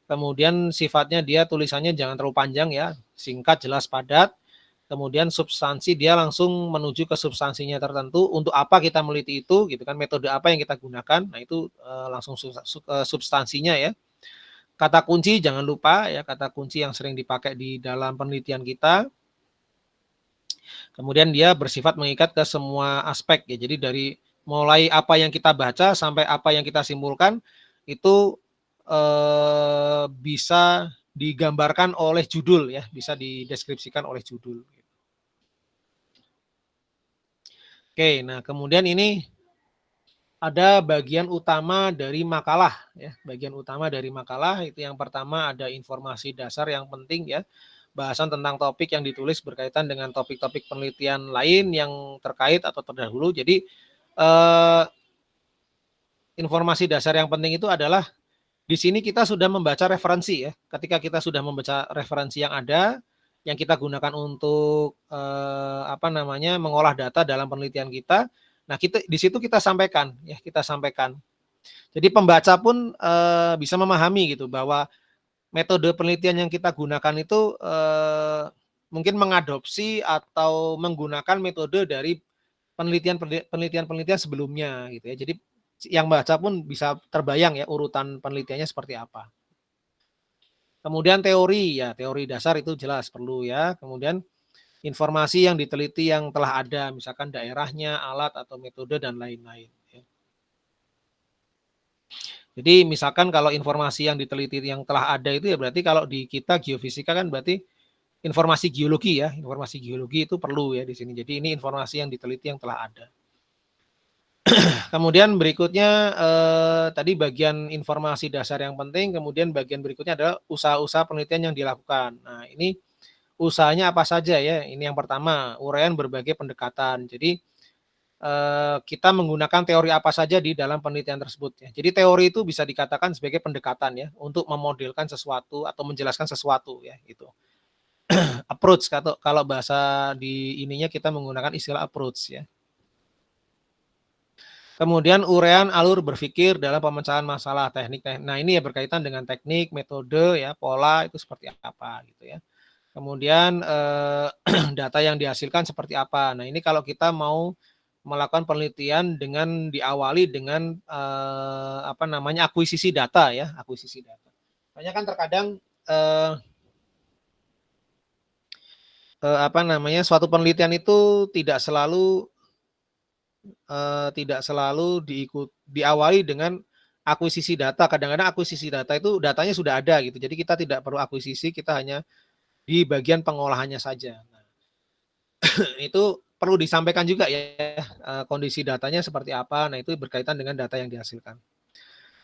Kemudian sifatnya dia tulisannya jangan terlalu panjang ya, singkat, jelas, padat. Kemudian substansi dia langsung menuju ke substansinya tertentu. Untuk apa kita meliti itu gitu kan, metode apa yang kita gunakan. Nah, itu langsung substansinya ya. Kata kunci jangan lupa ya, kata kunci yang sering dipakai di dalam penelitian kita. Kemudian dia bersifat mengikat ke semua aspek ya. Jadi dari mulai apa yang kita baca sampai apa yang kita simpulkan itu bisa digambarkan oleh judul ya, bisa dideskripsikan oleh judul. Oke, nah kemudian ini ada bagian utama dari makalah ya. Bagian utama dari makalah itu yang pertama ada informasi dasar yang penting ya. Bahasan tentang topik yang ditulis berkaitan dengan topik-topik penelitian lain yang terkait atau terdahulu. Jadi informasi dasar yang penting itu adalah di sini kita sudah membaca referensi ya. Ketika kita sudah membaca referensi yang ada, yang kita gunakan untuk mengolah data dalam penelitian kita. Nah, kita di situ kita sampaikan ya, kita sampaikan. Jadi pembaca pun bisa memahami gitu bahwa metode penelitian yang kita gunakan itu mungkin mengadopsi atau menggunakan metode dari penelitian sebelumnya gitu ya. Jadi yang baca pun bisa terbayang ya urutan penelitiannya seperti apa. Kemudian teori ya, teori dasar itu jelas perlu ya. Kemudian informasi yang diteliti yang telah ada, misalkan daerahnya, alat atau metode dan lain-lain ya. Jadi misalkan kalau informasi yang diteliti yang telah ada itu ya berarti kalau di kita geofisika kan berarti informasi geologi ya, informasi geologi itu perlu ya di sini. Jadi ini informasi yang diteliti yang telah ada. Kemudian berikutnya tadi bagian informasi dasar yang penting, kemudian bagian berikutnya adalah usaha-usaha penelitian yang dilakukan. Nah, ini usahanya apa saja ya? Ini yang pertama, uraian berbagai pendekatan. Jadi kita menggunakan teori apa saja di dalam penelitian tersebut ya. Jadi teori itu bisa dikatakan sebagai pendekatan ya untuk memodelkan sesuatu atau menjelaskan sesuatu ya itu. Approach kalau bahasa di ininya kita menggunakan istilah approach ya. Kemudian uraian alur berpikir dalam pemecahan masalah teknik. Nah, ini ya berkaitan dengan teknik, metode ya, pola itu seperti apa gitu ya. Kemudian data yang dihasilkan seperti apa. Nah, ini kalau kita mau melakukan penelitian dengan diawali dengan apa namanya akuisisi data ya, akuisisi data. Banyak kan terkadang apa namanya suatu penelitian itu tidak selalu diawali dengan akuisisi data. Kadang-kadang akuisisi data itu datanya sudah ada gitu. Jadi kita tidak perlu akuisisi, kita hanya di bagian pengolahannya saja. Nah, itu perlu disampaikan juga ya kondisi datanya seperti apa. Nah, itu berkaitan dengan data yang dihasilkan.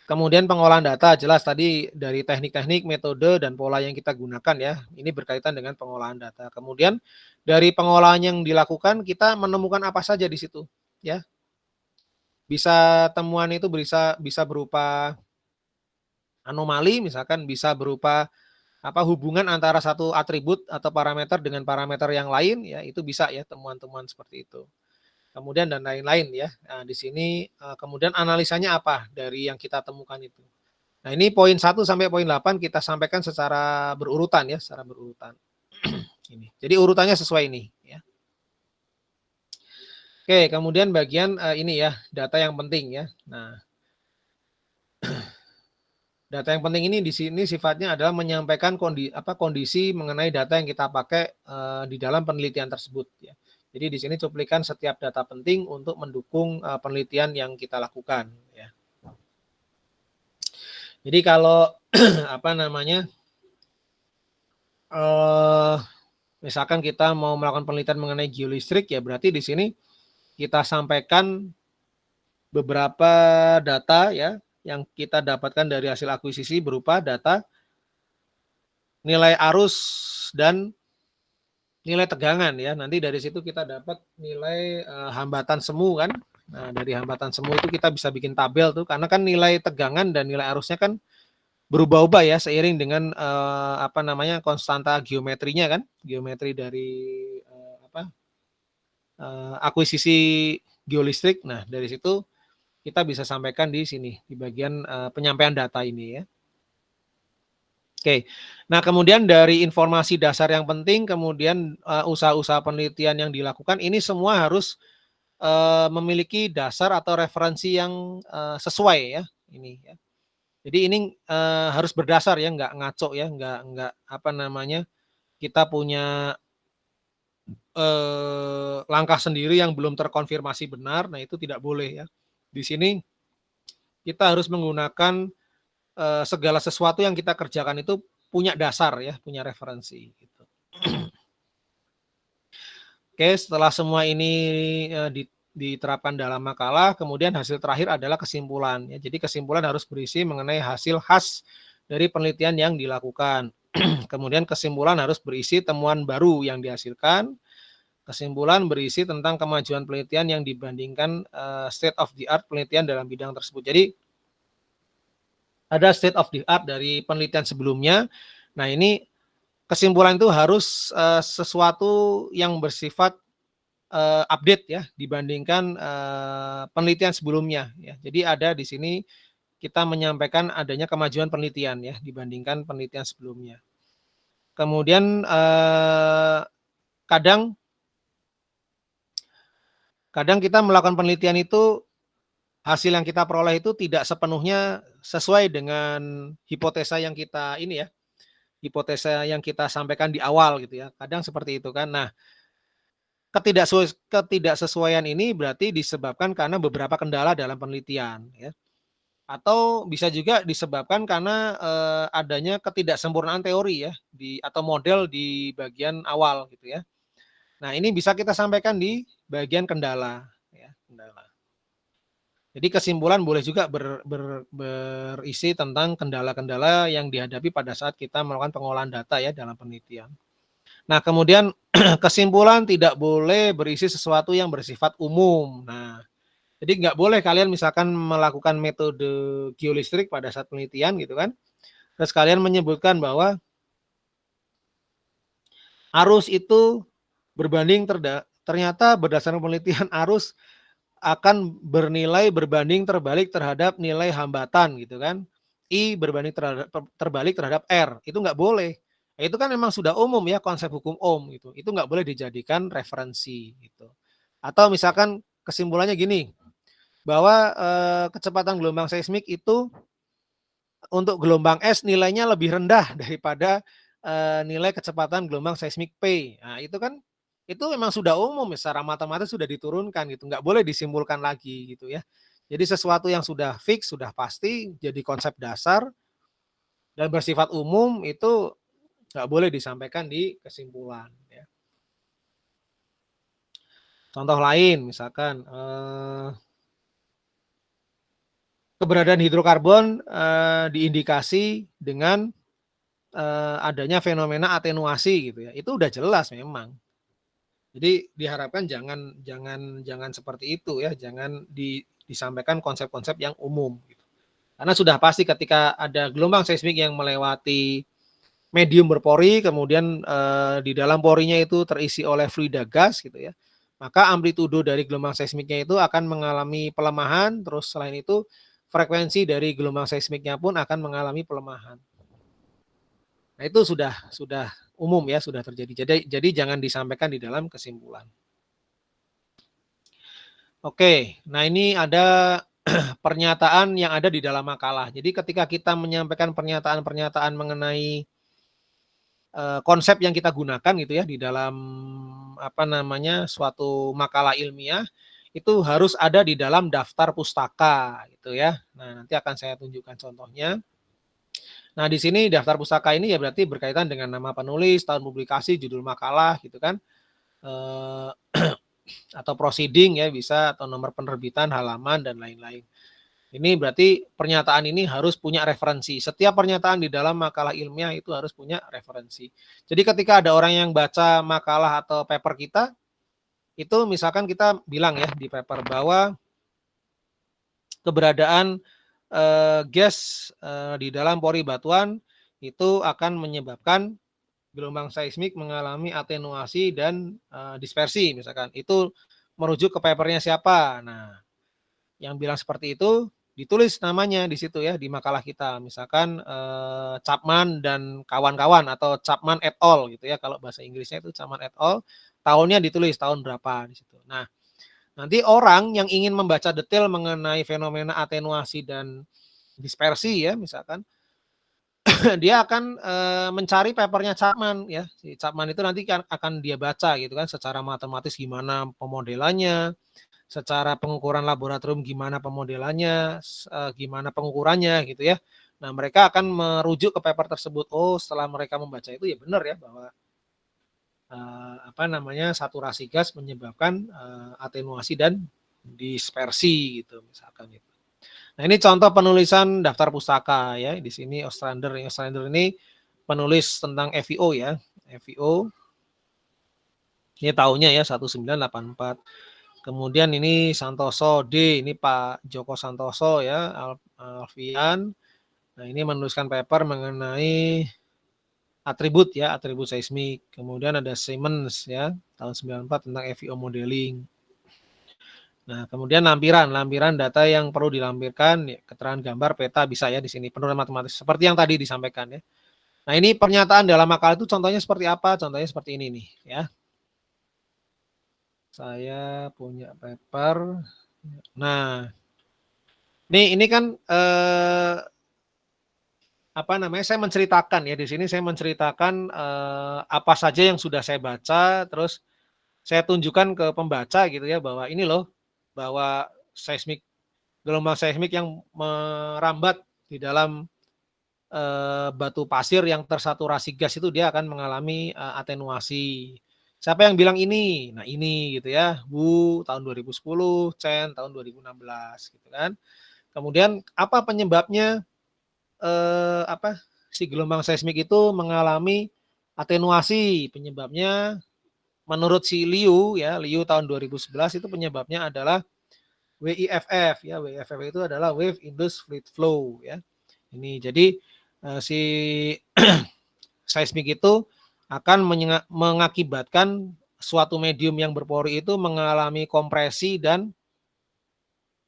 Kemudian pengolahan data jelas tadi dari teknik-teknik, metode dan pola yang kita gunakan ya. Ini berkaitan dengan pengolahan data. Kemudian dari pengolahan yang dilakukan kita menemukan apa saja di situ ya. Bisa temuan itu bisa berupa anomali misalkan, bisa berupa apa hubungan antara satu atribut atau parameter dengan parameter yang lain ya, itu bisa ya temuan-temuan seperti itu. Kemudian dan lain-lain ya. Nah, di sini kemudian analisanya apa dari yang kita temukan itu. Nah, ini poin 1 sampai poin 8 kita sampaikan secara berurutan ya, secara berurutan. Ini. Jadi urutannya sesuai ini ya. Oke, kemudian bagian ini ya, data yang penting ya. Nah, data yang penting ini di sini sifatnya adalah menyampaikan kondisi mengenai data yang kita pakai di dalam penelitian tersebut ya. Jadi di sini cuplikan setiap data penting untuk mendukung penelitian yang kita lakukan ya. Jadi kalau apa namanya misalkan kita mau melakukan penelitian mengenai geolistrik ya berarti di sini kita sampaikan beberapa data ya yang kita dapatkan dari hasil akuisisi berupa data nilai arus dan nilai tegangan ya. Nanti dari situ kita dapat nilai hambatan semu kan. Nah, dari hambatan semu itu kita bisa bikin tabel tuh karena kan nilai tegangan dan nilai arusnya kan berubah-ubah ya seiring dengan apa namanya konstanta geometrinya kan. Geometri dari akuisisi geolistrik. Nah, dari situ kita bisa sampaikan di sini di bagian penyampaian data ini ya. Oke, nah kemudian dari informasi dasar yang penting, kemudian usaha-usaha penelitian yang dilakukan, ini semua harus memiliki dasar atau referensi yang sesuai ya, ini ya. Jadi ini harus berdasar ya, nggak ngaco ya, nggak apa namanya, kita punya langkah sendiri yang belum terkonfirmasi benar, nah itu tidak boleh ya. Di sini kita harus menggunakan segala sesuatu yang kita kerjakan itu punya dasar ya, punya referensi gitu. Oke, setelah semua ini diterapkan dalam makalah, kemudian hasil terakhir adalah kesimpulan ya. Jadi kesimpulan harus berisi mengenai hasil khas dari penelitian yang dilakukan. Kemudian kesimpulan harus berisi temuan baru yang dihasilkan. Kesimpulan berisi tentang kemajuan penelitian yang dibandingkan state of the art penelitian dalam bidang tersebut. Jadi ada state of the art dari penelitian sebelumnya. Nah, ini kesimpulan itu harus sesuatu yang bersifat update ya dibandingkan penelitian sebelumnya ya. Jadi ada di sini kita menyampaikan adanya kemajuan penelitian ya dibandingkan penelitian sebelumnya. Kemudian kadang kita melakukan penelitian itu hasil yang kita peroleh itu tidak sepenuhnya sesuai dengan hipotesa yang kita hipotesa yang kita sampaikan di awal gitu ya. Kadang seperti itu kan. Nah, ketidaksesuaian ini berarti disebabkan karena beberapa kendala dalam penelitian ya. Atau bisa juga disebabkan karena adanya ketidaksempurnaan teori ya atau model di bagian awal gitu ya. Nah, ini bisa kita sampaikan di bagian kendala ya, kendala. Jadi kesimpulan boleh juga berisi tentang kendala-kendala yang dihadapi pada saat kita melakukan pengolahan data ya dalam penelitian. Nah, kemudian kesimpulan tidak boleh berisi sesuatu yang bersifat umum. Nah, jadi nggak boleh kalian misalkan melakukan metode geolistrik pada saat penelitian gitu kan, terus kalian menyebutkan bahwa arus itu ternyata berdasarkan penelitian arus akan bernilai berbanding terbalik terhadap nilai hambatan gitu kan. I berbanding terbalik terhadap R. Itu nggak boleh. Itu kan memang sudah umum ya konsep hukum Ohm gitu. Itu nggak boleh dijadikan referensi gitu. Atau misalkan kesimpulannya gini, bahwa kecepatan gelombang seismik itu untuk gelombang S nilainya lebih rendah daripada nilai kecepatan gelombang seismik P. Nah, itu kan itu memang sudah umum ya, secara matematis sudah diturunkan gitu, nggak boleh disimpulkan lagi gitu ya. Jadi sesuatu yang sudah fix, sudah pasti, jadi konsep dasar dan bersifat umum itu nggak boleh disampaikan di kesimpulan. Ya. Contoh lain, misalkan keberadaan hidrokarbon diindikasi dengan adanya fenomena atenuasi gitu ya. Itu udah jelas memang. Jadi diharapkan jangan seperti itu ya, jangan disampaikan konsep-konsep yang umum gitu. Karena sudah pasti ketika ada gelombang seismik yang melewati medium berpori, kemudian di dalam porinya itu terisi oleh fluida gas gitu ya. Maka amplitudo dari gelombang seismiknya itu akan mengalami pelemahan, terus selain itu frekuensi dari gelombang seismiknya pun akan mengalami pelemahan. Nah, itu sudah umum ya, sudah terjadi. Jadi jangan disampaikan di dalam kesimpulan. Oke, nah ini ada pernyataan yang ada di dalam makalah. Jadi ketika kita menyampaikan pernyataan-pernyataan mengenai konsep yang kita gunakan gitu ya di dalam suatu makalah ilmiah, itu harus ada di dalam daftar pustaka gitu ya. Nah, nanti akan saya tunjukkan contohnya. Nah, di sini daftar pustaka ini ya berarti berkaitan dengan nama penulis, tahun publikasi, judul makalah gitu kan. Atau proceeding ya bisa, atau nomor penerbitan, halaman, dan lain-lain. Ini berarti pernyataan ini harus punya referensi. Setiap pernyataan di dalam makalah ilmiah itu harus punya referensi. Jadi ketika ada orang yang baca makalah atau paper kita, itu misalkan kita bilang ya di paper bahwa keberadaan gas di dalam pori batuan itu akan menyebabkan gelombang seismik mengalami atenuasi dan dispersi misalkan. Itu merujuk ke papernya siapa. Nah, yang bilang seperti itu ditulis namanya di situ ya di makalah kita. Misalkan Chapman dan kawan-kawan atau Chapman et al gitu ya. Kalau bahasa Inggrisnya itu Chapman et al. Tahunnya ditulis tahun berapa di situ. Nah, nanti orang yang ingin membaca detail mengenai fenomena atenuasi dan dispersi ya misalkan dia akan mencari papernya Chapman ya. Si Chapman itu nanti akan dia baca gitu kan secara matematis gimana pemodelannya, secara pengukuran laboratorium gimana pemodelannya, gimana pengukurannya gitu ya. Nah, mereka akan merujuk ke paper tersebut. Oh, setelah mereka membaca itu ya benar ya bahwa saturasi gas menyebabkan atenuasi dan dispersi gitu misalkan itu. Nah, ini contoh penulisan daftar pustaka ya. Di sini Ostrander ini penulis tentang FIO ya. FIO. Ini tahunnya ya 1984. Kemudian ini Santoso D, ini Pak Joko Santoso ya, Alfian. Nah, ini menuliskan paper mengenai atribut seismik. Kemudian ada Simmons ya, tahun 94 tentang FIO modeling. Nah, kemudian lampiran data yang perlu dilampirkan, ya, keterangan gambar, peta bisa ya di sini, penurunan matematis seperti yang tadi disampaikan ya. Nah, ini pernyataan dalam makalah itu contohnya seperti apa? Contohnya seperti ini nih ya. Saya punya paper. Nah, ini kan apa namanya? Saya menceritakan ya di sini saya menceritakan apa saja yang sudah saya baca, terus saya tunjukkan ke pembaca gitu ya bahwa ini loh bahwa gelombang seismik yang merambat di dalam batu pasir yang tersaturasi gas itu dia akan mengalami atenuasi. Siapa yang bilang ini? Nah ini gitu ya, Wu tahun 2010, Chen tahun 2016 gitu kan. Kemudian apa penyebabnya apa si gelombang seismik itu mengalami atenuasi? Penyebabnya menurut si Liu ya, Liu tahun 2011 itu penyebabnya adalah WIFF ya, WIFF itu adalah Wave Induced Fluid Flow ya. Ini jadi si seismik itu akan mengakibatkan suatu medium yang berpori itu mengalami kompresi dan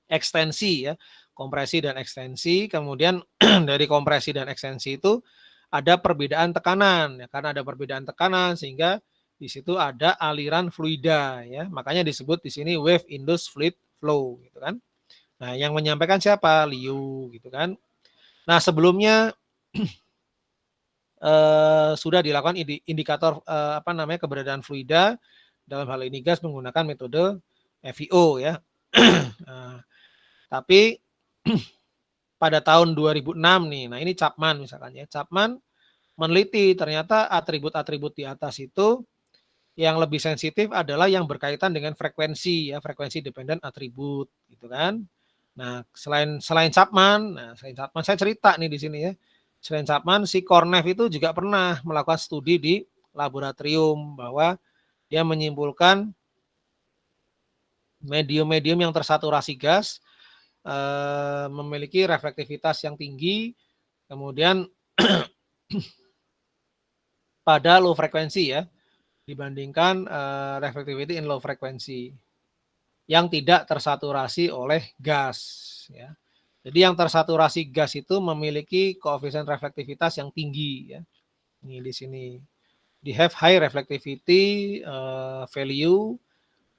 ekstensi ya. Kompresi dan ekstensi, kemudian dari kompresi dan ekstensi itu ada perbedaan tekanan ya, karena ada perbedaan tekanan sehingga di situ ada aliran fluida ya. Makanya disebut di sini wave induced fluid flow gitu kan. Nah, yang menyampaikan siapa? Liu gitu kan. Nah, sebelumnya sudah dilakukan indikator apa namanya keberadaan fluida dalam hal ini gas menggunakan metode FIO ya. Tapi pada tahun 2006 nih, nah ini Chapman misalkan ya, Chapman meneliti ternyata atribut-atribut di atas itu yang lebih sensitif adalah yang berkaitan dengan frekuensi ya, frekuensi dependent atribut gitu kan. Nah, selain Chapman, saya cerita nih di sini ya. Selain Chapman, si Kornev itu juga pernah melakukan studi di laboratorium bahwa dia menyimpulkan medium-medium yang tersaturasi gas memiliki reflektivitas yang tinggi, kemudian pada low frekuensi ya, dibandingkan reflectivity in low frekuensi yang tidak tersaturasi oleh gas ya. Jadi yang tersaturasi gas itu memiliki koefisien reflektivitas yang tinggi ya. Ini di sini. They have high reflectivity value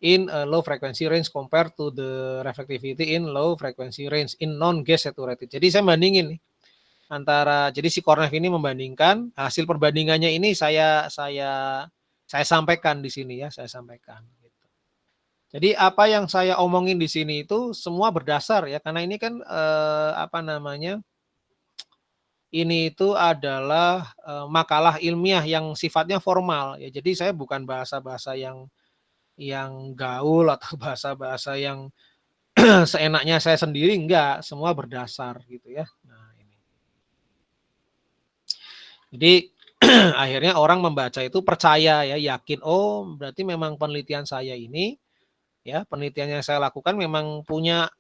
in a low frequency range compared to the reflectivity in low frequency range in non-gas saturated. Jadi saya bandingin nih antara, jadi si Kornev ini membandingkan hasil perbandingannya ini saya sampaikan di sini ya, saya sampaikan. Jadi apa yang saya omongin di sini itu semua berdasar ya, karena ini kan apa namanya, ini itu adalah makalah ilmiah yang sifatnya formal ya. Jadi saya bukan bahasa-bahasa yang gaul atau bahasa-bahasa yang seenaknya saya sendiri, enggak, semua berdasar gitu ya. Nah, ini. Jadi akhirnya orang membaca itu percaya ya, yakin oh berarti memang penelitian saya ini ya, penelitian yang saya lakukan memang punya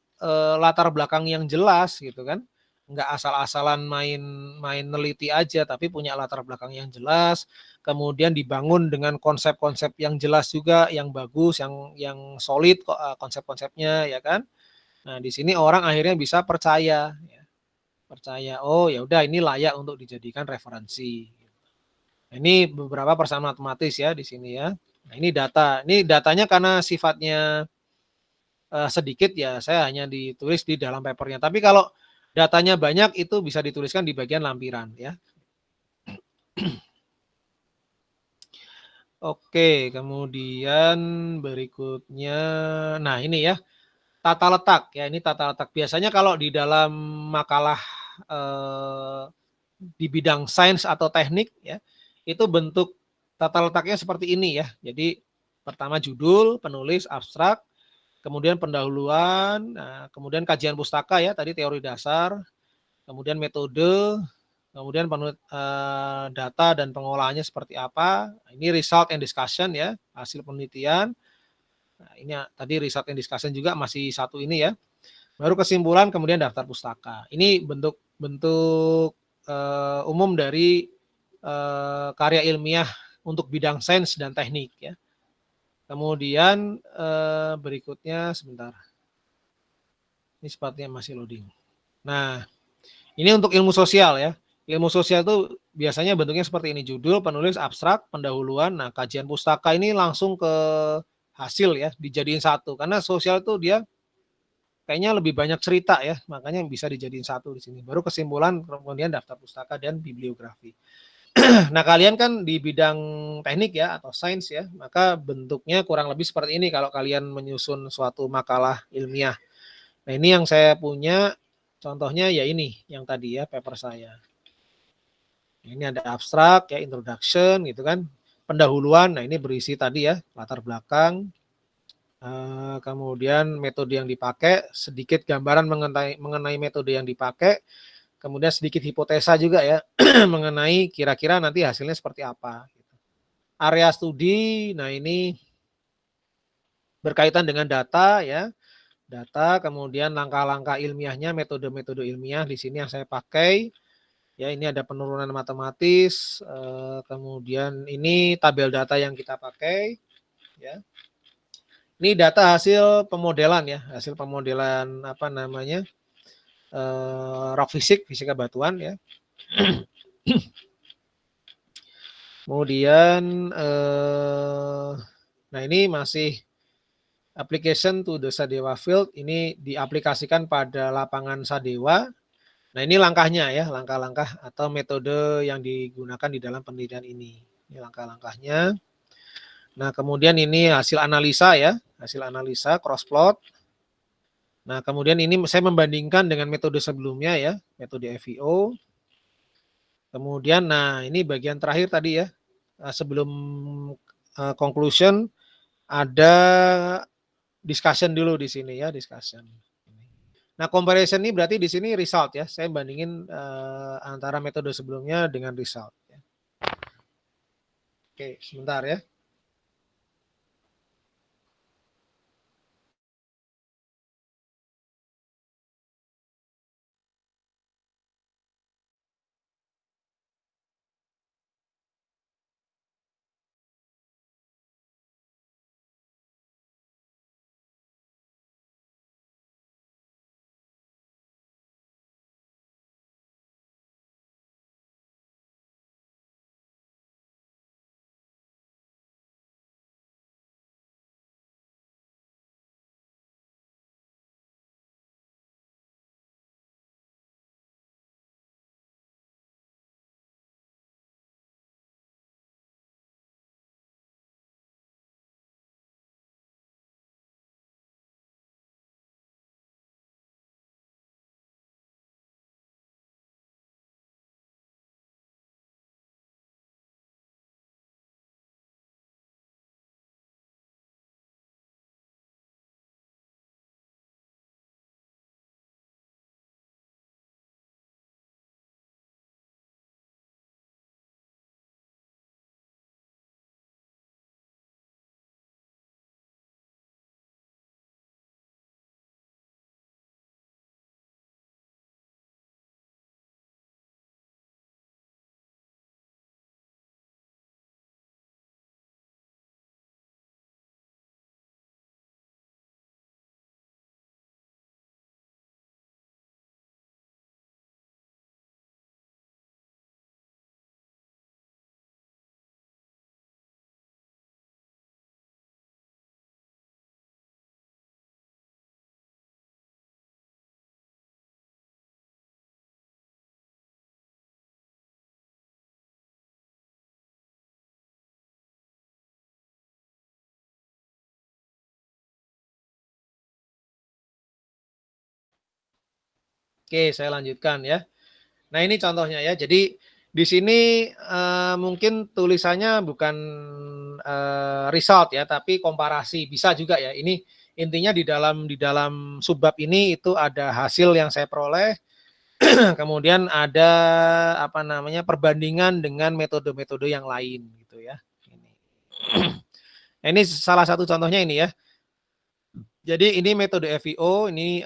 latar belakang yang jelas gitu kan. Enggak asal-asalan main neliti aja, tapi punya latar belakang yang jelas, kemudian dibangun dengan konsep-konsep yang jelas juga, yang bagus, yang solid konsep-konsepnya ya kan. Nah, di sini orang akhirnya bisa percaya ya. Percaya, oh ya udah ini layak untuk dijadikan referensi. Nah, ini beberapa persamaan matematis ya di sini ya. Nah, ini data. Ini datanya karena sifatnya sedikit ya, saya hanya ditulis di dalam papernya. Tapi kalau datanya banyak itu bisa dituliskan di bagian lampiran ya. Oke, kemudian berikutnya, nah ini ya, tata letak ya, ini tata letak. Biasanya kalau di dalam makalah di bidang sains atau teknik ya, itu bentuk tata letaknya seperti ini ya. Jadi pertama judul, penulis, abstrak, kemudian pendahuluan, nah, kemudian kajian pustaka ya, tadi teori dasar, kemudian metode, kemudian data dan pengolahannya seperti apa. Ini result and discussion ya, hasil penelitian. Nah, ini tadi result and discussion juga masih satu ini ya. Baru kesimpulan, kemudian daftar pustaka. Ini bentuk umum dari karya ilmiah untuk bidang sains dan teknik ya. Kemudian berikutnya sebentar. Ini sepertinya masih loading. Nah, ini untuk ilmu sosial ya. Ilmu sosial itu biasanya bentuknya seperti ini, judul, penulis, abstrak, pendahuluan. Nah, kajian pustaka ini langsung ke hasil ya dijadiin satu, karena sosial itu dia kayaknya lebih banyak cerita ya, makanya bisa dijadiin satu di sini. Baru kesimpulan kemudian daftar pustaka dan bibliografi. Nah, kalian kan di bidang teknik ya atau sains ya, maka bentuknya kurang lebih seperti ini kalau kalian menyusun suatu makalah ilmiah. Nah, ini yang saya punya contohnya ya ini yang tadi ya paper saya. Ini ada abstrak ya, introduction gitu kan, pendahuluan. Nah, ini berisi tadi ya latar belakang, kemudian metode yang dipakai, sedikit gambaran mengenai metode yang dipakai, kemudian sedikit hipotesa juga ya mengenai kira-kira nanti hasilnya seperti apa. Area studi, nah ini berkaitan dengan data ya, data, kemudian langkah-langkah ilmiahnya, metode-metode ilmiah di sini yang saya pakai. Ya, ini ada penurunan matematis, kemudian ini tabel data yang kita pakai ya. Ini data hasil pemodelan ya, hasil pemodelan apa namanya, rock fisika batuan ya. Kemudian, nah ini masih application to the Sadewa field, ini diaplikasikan pada lapangan Sadewa. Nah ini langkahnya ya, langkah-langkah atau metode yang digunakan di dalam penelitian ini. Ini langkah-langkahnya. Nah kemudian ini hasil analisa ya, hasil analisa cross plot. Nah, kemudian ini saya membandingkan dengan metode sebelumnya ya, metode FIO. Kemudian, nah ini bagian terakhir tadi ya, sebelum conclusion ada discussion dulu di sini ya, discussion. Nah, comparison ini berarti di sini result ya, saya bandingin antara metode sebelumnya dengan result. Ya. Oke, sebentar ya. Oke, saya lanjutkan ya. Nah, ini contohnya ya. Jadi di sini mungkin tulisannya bukan result ya, tapi komparasi. Bisa juga ya. Ini intinya di dalam subbab ini itu ada hasil yang saya peroleh, kemudian ada apa namanya perbandingan dengan metode-metode yang lain gitu ya. Ini salah satu contohnya ini ya. Jadi ini metode FIO, ini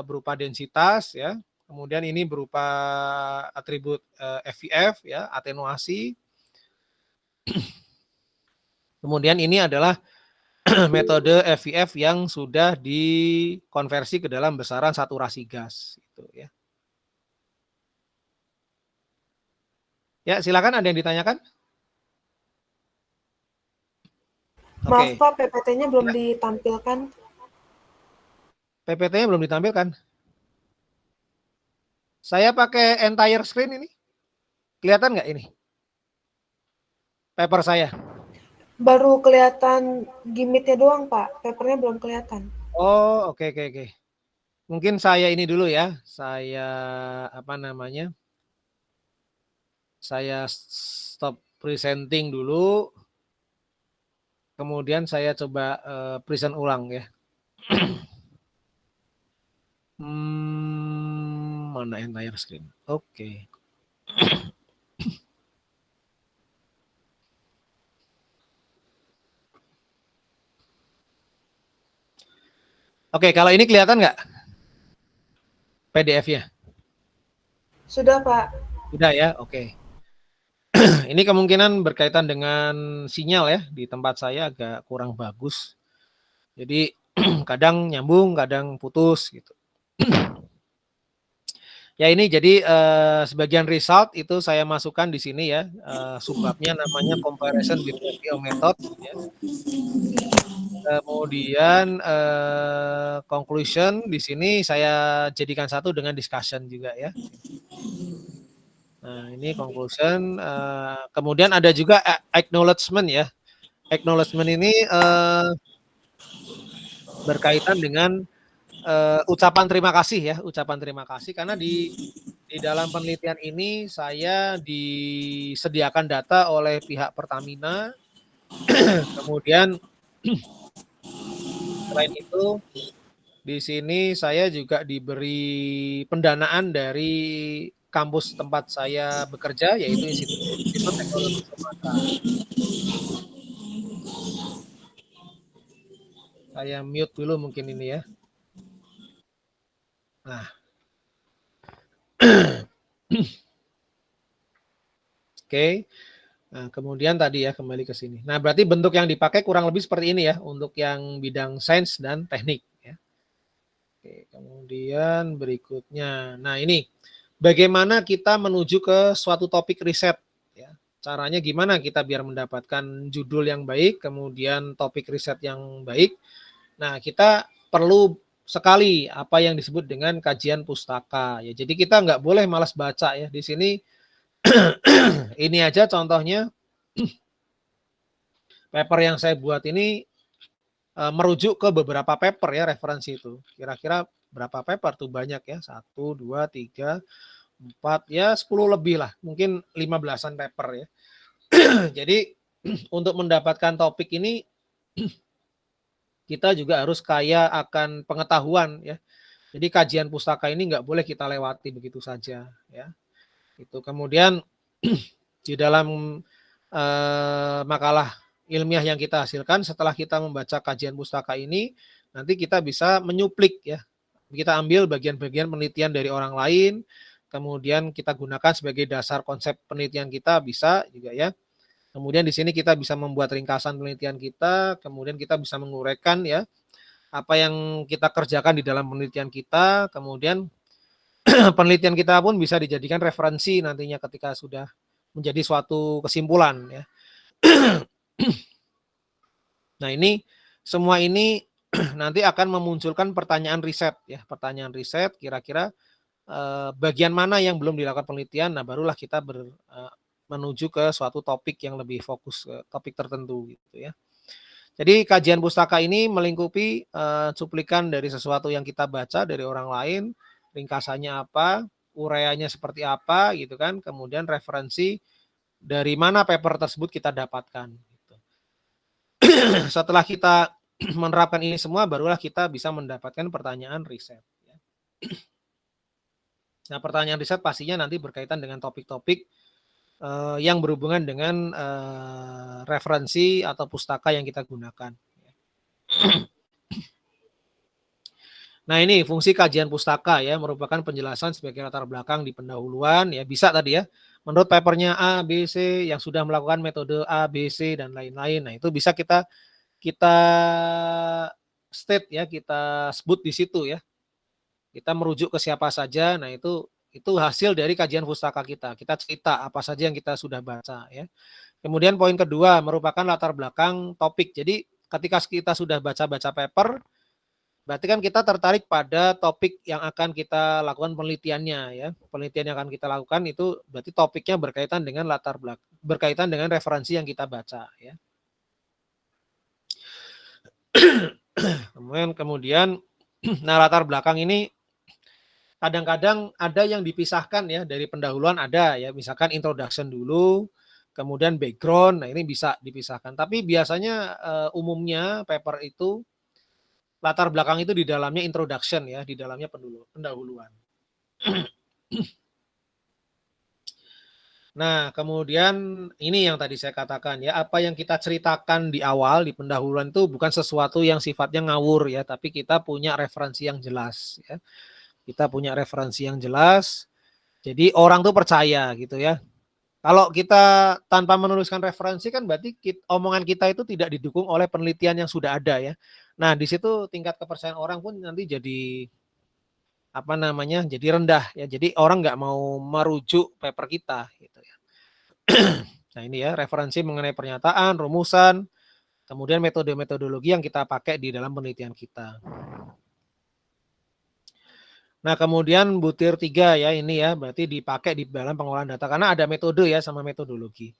berupa densitas ya. Kemudian ini berupa atribut FIF ya, atenuasi. Kemudian ini adalah metode FIF yang sudah dikonversi ke dalam besaran saturasi gas gitu ya. Ya, silakan ada yang ditanyakan? Maaf Oke. Pak, PPT-nya belum ditampilkan. PPT-nya belum ditampilkan. Saya pakai entire screen ini. Kelihatan nggak ini? Paper saya. Baru kelihatan gimmicknya doang Pak, papernya belum kelihatan. Oh, oke, oke, oke. Mungkin saya ini dulu ya. Saya apa namanya? Saya stop presenting dulu. Kemudian saya coba present ulang ya. Mana entire screen? Oke. Oke, kalau ini kelihatan nggak PDF-nya? Sudah Pak. Sudah ya, oke. Ini kemungkinan berkaitan dengan sinyal ya. Di tempat saya agak kurang bagus. Jadi kadang nyambung, kadang putus gitu. Ya ini jadi sebagian result itu saya masukkan di sini ya. Subbabnya namanya comparison with SEO method ya. Kemudian conclusion di sini saya jadikan satu dengan discussion juga ya. Nah, ini conclusion kemudian ada juga acknowledgement ya. Acknowledgement ini berkaitan dengan ucapan terima kasih ya, ucapan terima kasih karena di dalam penelitian ini saya disediakan data oleh pihak Pertamina. Kemudian selain itu di sini saya juga diberi pendanaan dari kampus tempat saya bekerja yaitu Institut Teknologi Sumatera. Saya mute dulu mungkin ini ya. Nah. Oke. Nah, kemudian tadi ya kembali ke sini. Nah, berarti bentuk yang dipakai kurang lebih seperti ini ya untuk yang bidang sains dan teknik ya. Oke, kemudian berikutnya. Nah, ini bagaimana kita menuju ke suatu topik riset ya. Caranya gimana kita biar mendapatkan judul yang baik, kemudian topik riset yang baik. Nah, kita perlu sekali apa yang disebut dengan kajian pustaka ya. Jadi kita nggak boleh malas baca ya. Di sini ini aja contohnya paper yang saya buat ini merujuk ke beberapa paper ya referensi itu. Kira-kira berapa paper tuh banyak ya? 1, 2, 3, 4 ya 10 lebih lah. Mungkin 15-an paper ya. Jadi untuk mendapatkan topik ini kita juga harus kaya akan pengetahuan ya. Jadi kajian pustaka ini nggak boleh kita lewati begitu saja ya. Itu kemudian di dalam makalah ilmiah yang kita hasilkan setelah kita membaca kajian pustaka ini nanti kita bisa menyuplik ya. Kita ambil bagian-bagian penelitian dari orang lain, kemudian kita gunakan sebagai dasar konsep penelitian kita bisa juga ya. Kemudian di sini kita bisa membuat ringkasan penelitian kita, kemudian kita bisa menguraikan ya apa yang kita kerjakan di dalam penelitian kita, kemudian penelitian kita pun bisa dijadikan referensi nantinya ketika sudah menjadi suatu kesimpulan ya. Nah, ini semua ini nanti akan memunculkan pertanyaan riset ya, pertanyaan riset kira-kira bagian mana yang belum dilakukan penelitian. Nah, barulah kita menuju ke suatu topik yang lebih fokus ke topik tertentu gitu ya. Jadi kajian pustaka ini melingkupi cuplikan dari sesuatu yang kita baca dari orang lain, ringkasannya apa, uraiannya seperti apa gitu kan, kemudian referensi dari mana paper tersebut kita dapatkan. Gitu. Setelah kita menerapkan ini semua, barulah kita bisa mendapatkan pertanyaan riset. Nah, pertanyaan riset pastinya nanti berkaitan dengan topik-topik yang berhubungan dengan referensi atau pustaka yang kita gunakan. Nah, ini fungsi kajian pustaka ya, merupakan penjelasan sebagai latar belakang di pendahuluan ya, bisa tadi ya. Menurut papernya A, B, C yang sudah melakukan metode A, B, C dan lain-lain. Nah, itu bisa kita state ya, kita sebut di situ ya. Kita merujuk ke siapa saja. Nah, itu hasil dari kajian pustaka kita. Kita cerita apa saja yang kita sudah baca ya. Kemudian poin kedua merupakan latar belakang topik. Jadi ketika kita sudah baca-baca paper, berarti kan kita tertarik pada topik yang akan kita lakukan penelitiannya ya. Penelitian yang akan kita lakukan itu berarti topiknya berkaitan dengan latar belakang, berkaitan dengan referensi yang kita baca ya. Kemudian nah latar belakang ini kadang-kadang ada yang dipisahkan ya dari pendahuluan ada ya, misalkan introduction dulu, kemudian background, nah ini bisa dipisahkan. Tapi biasanya umumnya paper itu latar belakang itu di dalamnya introduction ya, di dalamnya pendahuluan. Nah, kemudian ini yang tadi saya katakan ya, apa yang kita ceritakan di awal di pendahuluan itu bukan sesuatu yang sifatnya ngawur ya, tapi kita punya referensi yang jelas ya. Kita punya referensi yang jelas. Jadi orang tuh percaya gitu ya. Kalau kita tanpa menuliskan referensi kan berarti omongan kita itu tidak didukung oleh penelitian yang sudah ada ya. Nah, di situ tingkat kepercayaan orang pun nanti jadi apa namanya? Jadi rendah ya. Jadi orang nggak mau merujuk paper kita gitu ya. Nah, ini ya referensi mengenai pernyataan, rumusan, kemudian metode-metodologi yang kita pakai di dalam penelitian kita. Nah, kemudian butir 3 ya ini ya, berarti dipakai di dalam pengolahan data karena ada metode ya sama metodologi.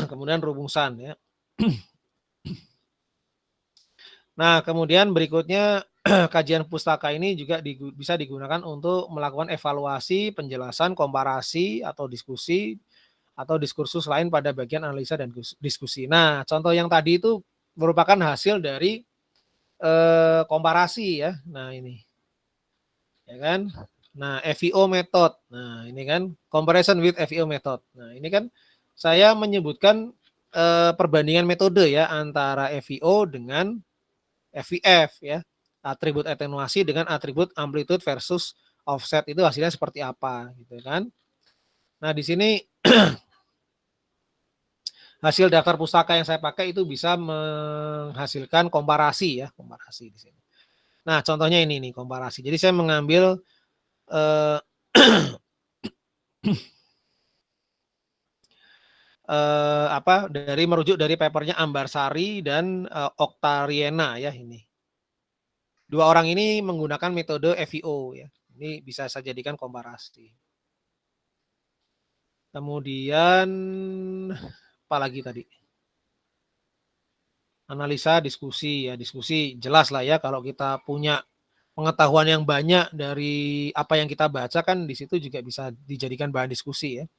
Kemudian rumusan ya. Nah, kemudian berikutnya kajian pustaka ini juga bisa digunakan untuk melakukan evaluasi, penjelasan, komparasi atau diskusi atau diskursus lain pada bagian analisa dan diskusi. Nah, contoh yang tadi itu merupakan hasil dari komparasi ya. Nah, ini. Ya kan? Nah, FEO method. Nah, ini kan comparison with FEO method. Nah, ini kan saya menyebutkan perbandingan metode ya antara FEO dengan FEF ya. Atribut atenuasi dengan atribut amplitude versus offset itu hasilnya seperti apa gitu kan. Nah, di sini hasil daftar pustaka yang saya pakai itu bisa menghasilkan komparasi ya, komparasi di sini. Nah, contohnya ini nih komparasi. Jadi saya mengambil dari merujuk dari papernya Ambarsari dan Oktariena ya ini. Dua orang ini menggunakan metode FEO ya. Ini bisa saya jadikan komparasi. Kemudian apa lagi tadi? Analisa, diskusi ya. Diskusi jelas lah ya kalau kita punya pengetahuan yang banyak dari apa yang kita baca kan di situ juga bisa dijadikan bahan diskusi ya.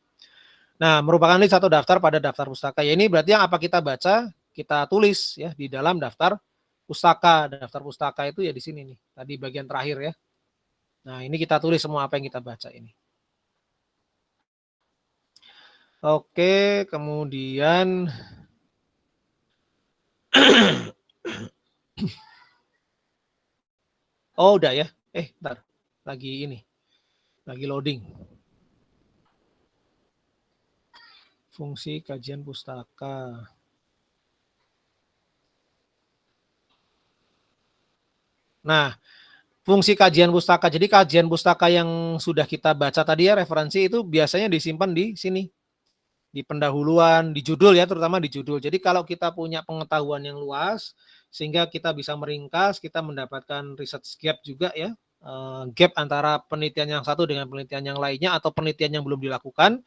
Nah, merupakan list satu daftar pada daftar pustaka. Ya ini berarti yang apa kita baca, kita tulis ya di dalam daftar pustaka. Daftar pustaka itu ya di sini nih, tadi bagian terakhir ya. Nah, ini kita tulis semua apa yang kita baca ini. Oke, kemudian oh udah ya. Bentar. Lagi ini. Lagi loading. Fungsi kajian pustaka. Nah, fungsi kajian pustaka. Jadi kajian pustaka yang sudah kita baca tadi ya referensi itu biasanya disimpan di sini. Di pendahuluan, di judul ya, terutama di judul. Jadi kalau kita punya pengetahuan yang luas sehingga kita bisa meringkas, kita mendapatkan research gap juga ya. Gap antara penelitian yang satu dengan penelitian yang lainnya atau penelitian yang belum dilakukan,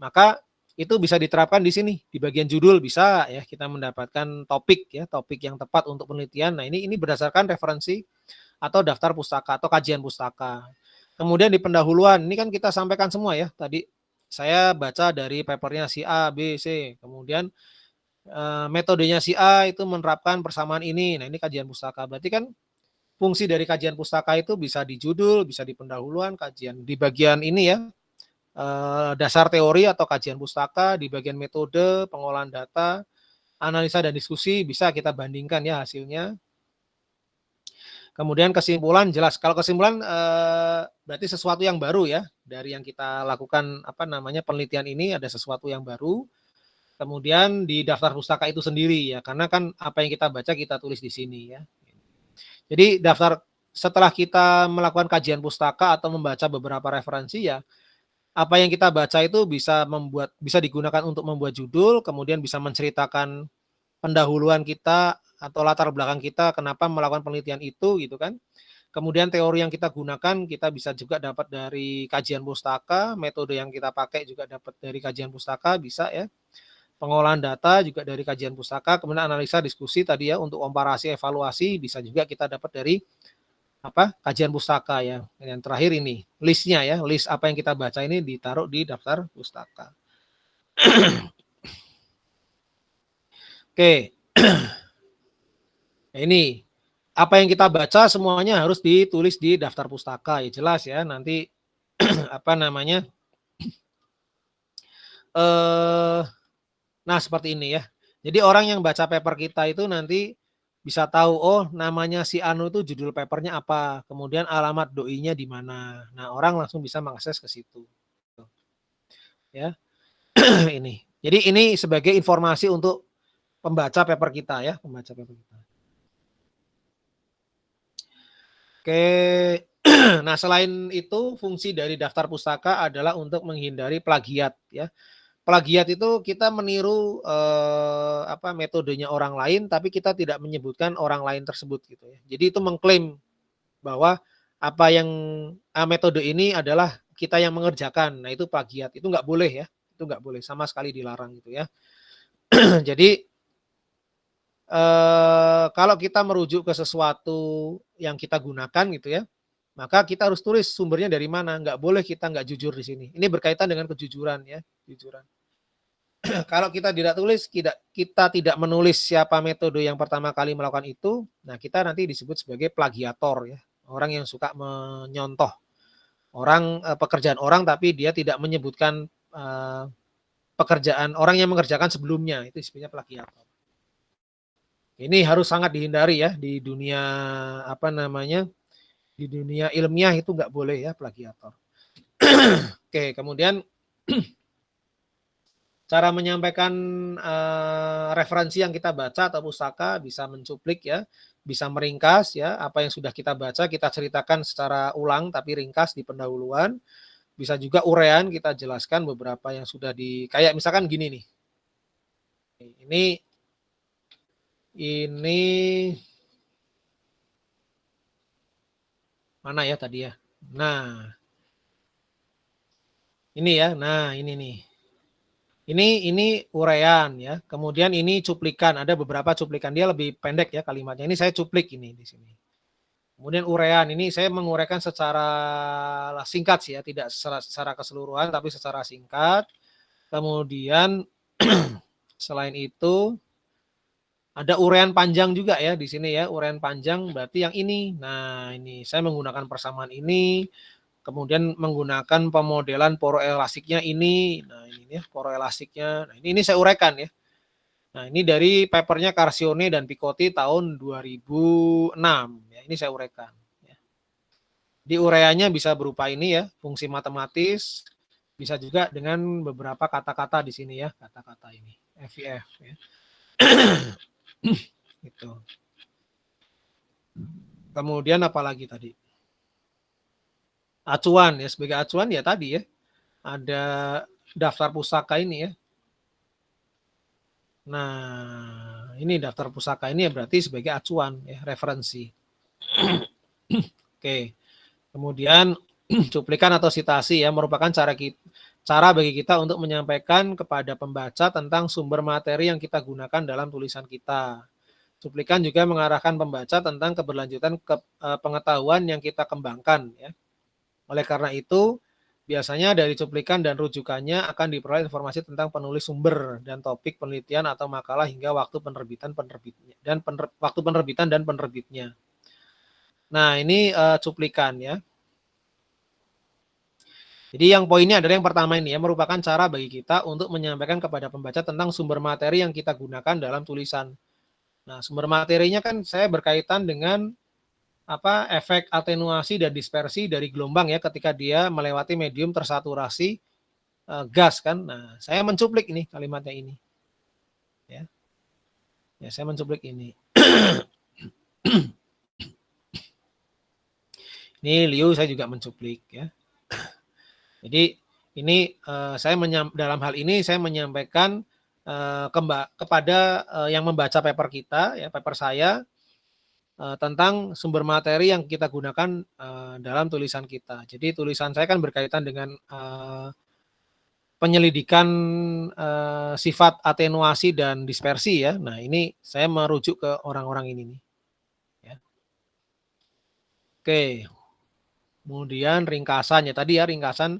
maka itu bisa diterapkan di sini di bagian judul bisa ya kita mendapatkan topik ya, topik yang tepat untuk penelitian. Nah, ini berdasarkan referensi atau daftar pustaka atau kajian pustaka. Kemudian di pendahuluan, ini kan kita sampaikan semua ya. Tadi saya baca dari papernya si A, B, C. Kemudian metodenya si A itu menerapkan persamaan ini. Nah, ini kajian pustaka. Berarti kan fungsi dari kajian pustaka itu bisa di judul, bisa di pendahuluan, kajian di bagian ini ya. Dasar teori atau kajian pustaka, di bagian metode, pengolahan data, analisa dan diskusi bisa kita bandingkan ya hasilnya. Kemudian kesimpulan jelas. Kalau kesimpulan berarti sesuatu yang baru ya dari yang kita lakukan penelitian ini ada sesuatu yang baru. Kemudian di daftar pustaka itu sendiri ya karena kan apa yang kita baca kita tulis di sini ya. Jadi daftar setelah kita melakukan kajian pustaka atau membaca beberapa referensi ya apa yang kita baca itu bisa digunakan untuk membuat judul, kemudian bisa menceritakan pendahuluan kita atau latar belakang kita kenapa melakukan penelitian itu gitu kan. Kemudian teori yang kita gunakan kita bisa juga dapat dari kajian pustaka, metode yang kita pakai juga dapat dari kajian pustaka bisa ya. Pengolahan data juga dari kajian pustaka, kemudian analisa diskusi tadi ya untuk komparasi evaluasi bisa juga kita dapat dari kajian pustaka ya. Dan yang terakhir ini listnya ya, list apa yang kita baca ini ditaruh di daftar pustaka. Oke. Ini apa yang kita baca semuanya harus ditulis di daftar pustaka ya, jelas ya. Nanti nah seperti ini ya. Jadi orang yang baca paper kita itu nanti bisa tahu, oh namanya si Anu itu judul papernya apa, kemudian alamat doi-nya di mana. Nah orang langsung bisa mengakses ke situ. Ya, ini. Jadi ini sebagai informasi untuk pembaca paper kita ya, pembaca paper kita. Oke, nah selain itu fungsi dari daftar pustaka adalah untuk menghindari plagiat ya. Plagiat itu kita meniru metodenya orang lain, tapi kita tidak menyebutkan orang lain tersebut gitu ya. Jadi itu mengklaim bahwa apa yang metode ini adalah kita yang mengerjakan. Nah itu plagiat, itu nggak boleh ya, itu nggak boleh sama sekali dilarang gitu ya. Jadi kalau kita merujuk ke sesuatu yang kita gunakan gitu ya, maka kita harus tulis sumbernya dari mana. Nggak boleh kita nggak jujur di sini. Ini berkaitan dengan kejujuran ya, kejujuran. Kalau kita tidak tulis, kita tidak menulis siapa metode yang pertama kali melakukan itu, nah kita nanti disebut sebagai plagiator ya, orang yang suka menyontoh orang pekerjaan orang tapi dia tidak menyebutkan pekerjaan orang yang mengerjakan sebelumnya, itu disebutnya plagiator. Ini harus sangat dihindari ya di dunia di dunia ilmiah itu nggak boleh ya plagiator. Oke, kemudian cara menyampaikan referensi yang kita baca atau pustaka bisa mencuplik ya, bisa meringkas ya apa yang sudah kita baca kita ceritakan secara ulang tapi ringkas di pendahuluan. Bisa juga urean kita jelaskan beberapa yang sudah kayak misalkan gini nih. Ini mana ya tadi ya? Nah. Ini ya. Nah, ini nih. Ini urean ya. Kemudian ini cuplikan, ada beberapa cuplikan dia lebih pendek ya kalimatnya. Ini saya cuplik ini di sini. Kemudian urean ini saya menguraikan secara singkat sih ya, tidak secara keseluruhan tapi secara singkat. Kemudian selain itu ada urean panjang juga ya di sini ya, urean panjang berarti yang ini. Nah, ini saya menggunakan persamaan ini, kemudian menggunakan pemodelan poroelastiknya ini. Nah, ini ya poroelastiknya. Nah, ini saya uraikan ya. Nah, ini dari papernya Carcione dan Picotti tahun 2006 ya. Ini saya uraikan ya. Di ureanya bisa berupa ini ya, fungsi matematis, bisa juga dengan beberapa kata-kata di sini ya, kata-kata ini, FIF ya. Gitu. Kemudian apalagi tadi? Acuan ya, sebagai acuan ya tadi ya. Ada daftar pusaka ini ya. Nah, ini daftar pusaka ini ya berarti sebagai acuan ya, referensi. Oke. Kemudian cuplikan atau sitasi ya merupakan cara bagi kita untuk menyampaikan kepada pembaca tentang sumber materi yang kita gunakan dalam tulisan kita. Cuplikan juga mengarahkan pembaca tentang keberlanjutan pengetahuan yang kita kembangkan ya. Oleh karena itu, biasanya dari cuplikan dan rujukannya akan diperoleh informasi tentang penulis sumber dan topik penelitian atau makalah hingga waktu penerbitan dan penerbitnya. Nah, ini cuplikan ya. Jadi yang poinnya adalah yang pertama ini ya, merupakan cara bagi kita untuk menyampaikan kepada pembaca tentang sumber materi yang kita gunakan dalam tulisan. Nah, sumber materinya kan saya berkaitan dengan efek atenuasi dan dispersi dari gelombang ya ketika dia melewati medium tersaturasi gas kan. Nah, saya mencuplik ini kalimatnya ini. Ya. Ya, saya mencuplik ini. Ini Liu saya juga mencuplik ya. Jadi ini dalam hal ini saya menyampaikan kepada yang membaca paper kita, ya paper saya, tentang sumber materi yang kita gunakan dalam tulisan kita. Jadi tulisan saya kan berkaitan dengan penyelidikan sifat atenuasi dan dispersi ya. Nah ini saya merujuk ke orang-orang ini nih. Ya. Oke, kemudian ringkasannya tadi ya, ringkasan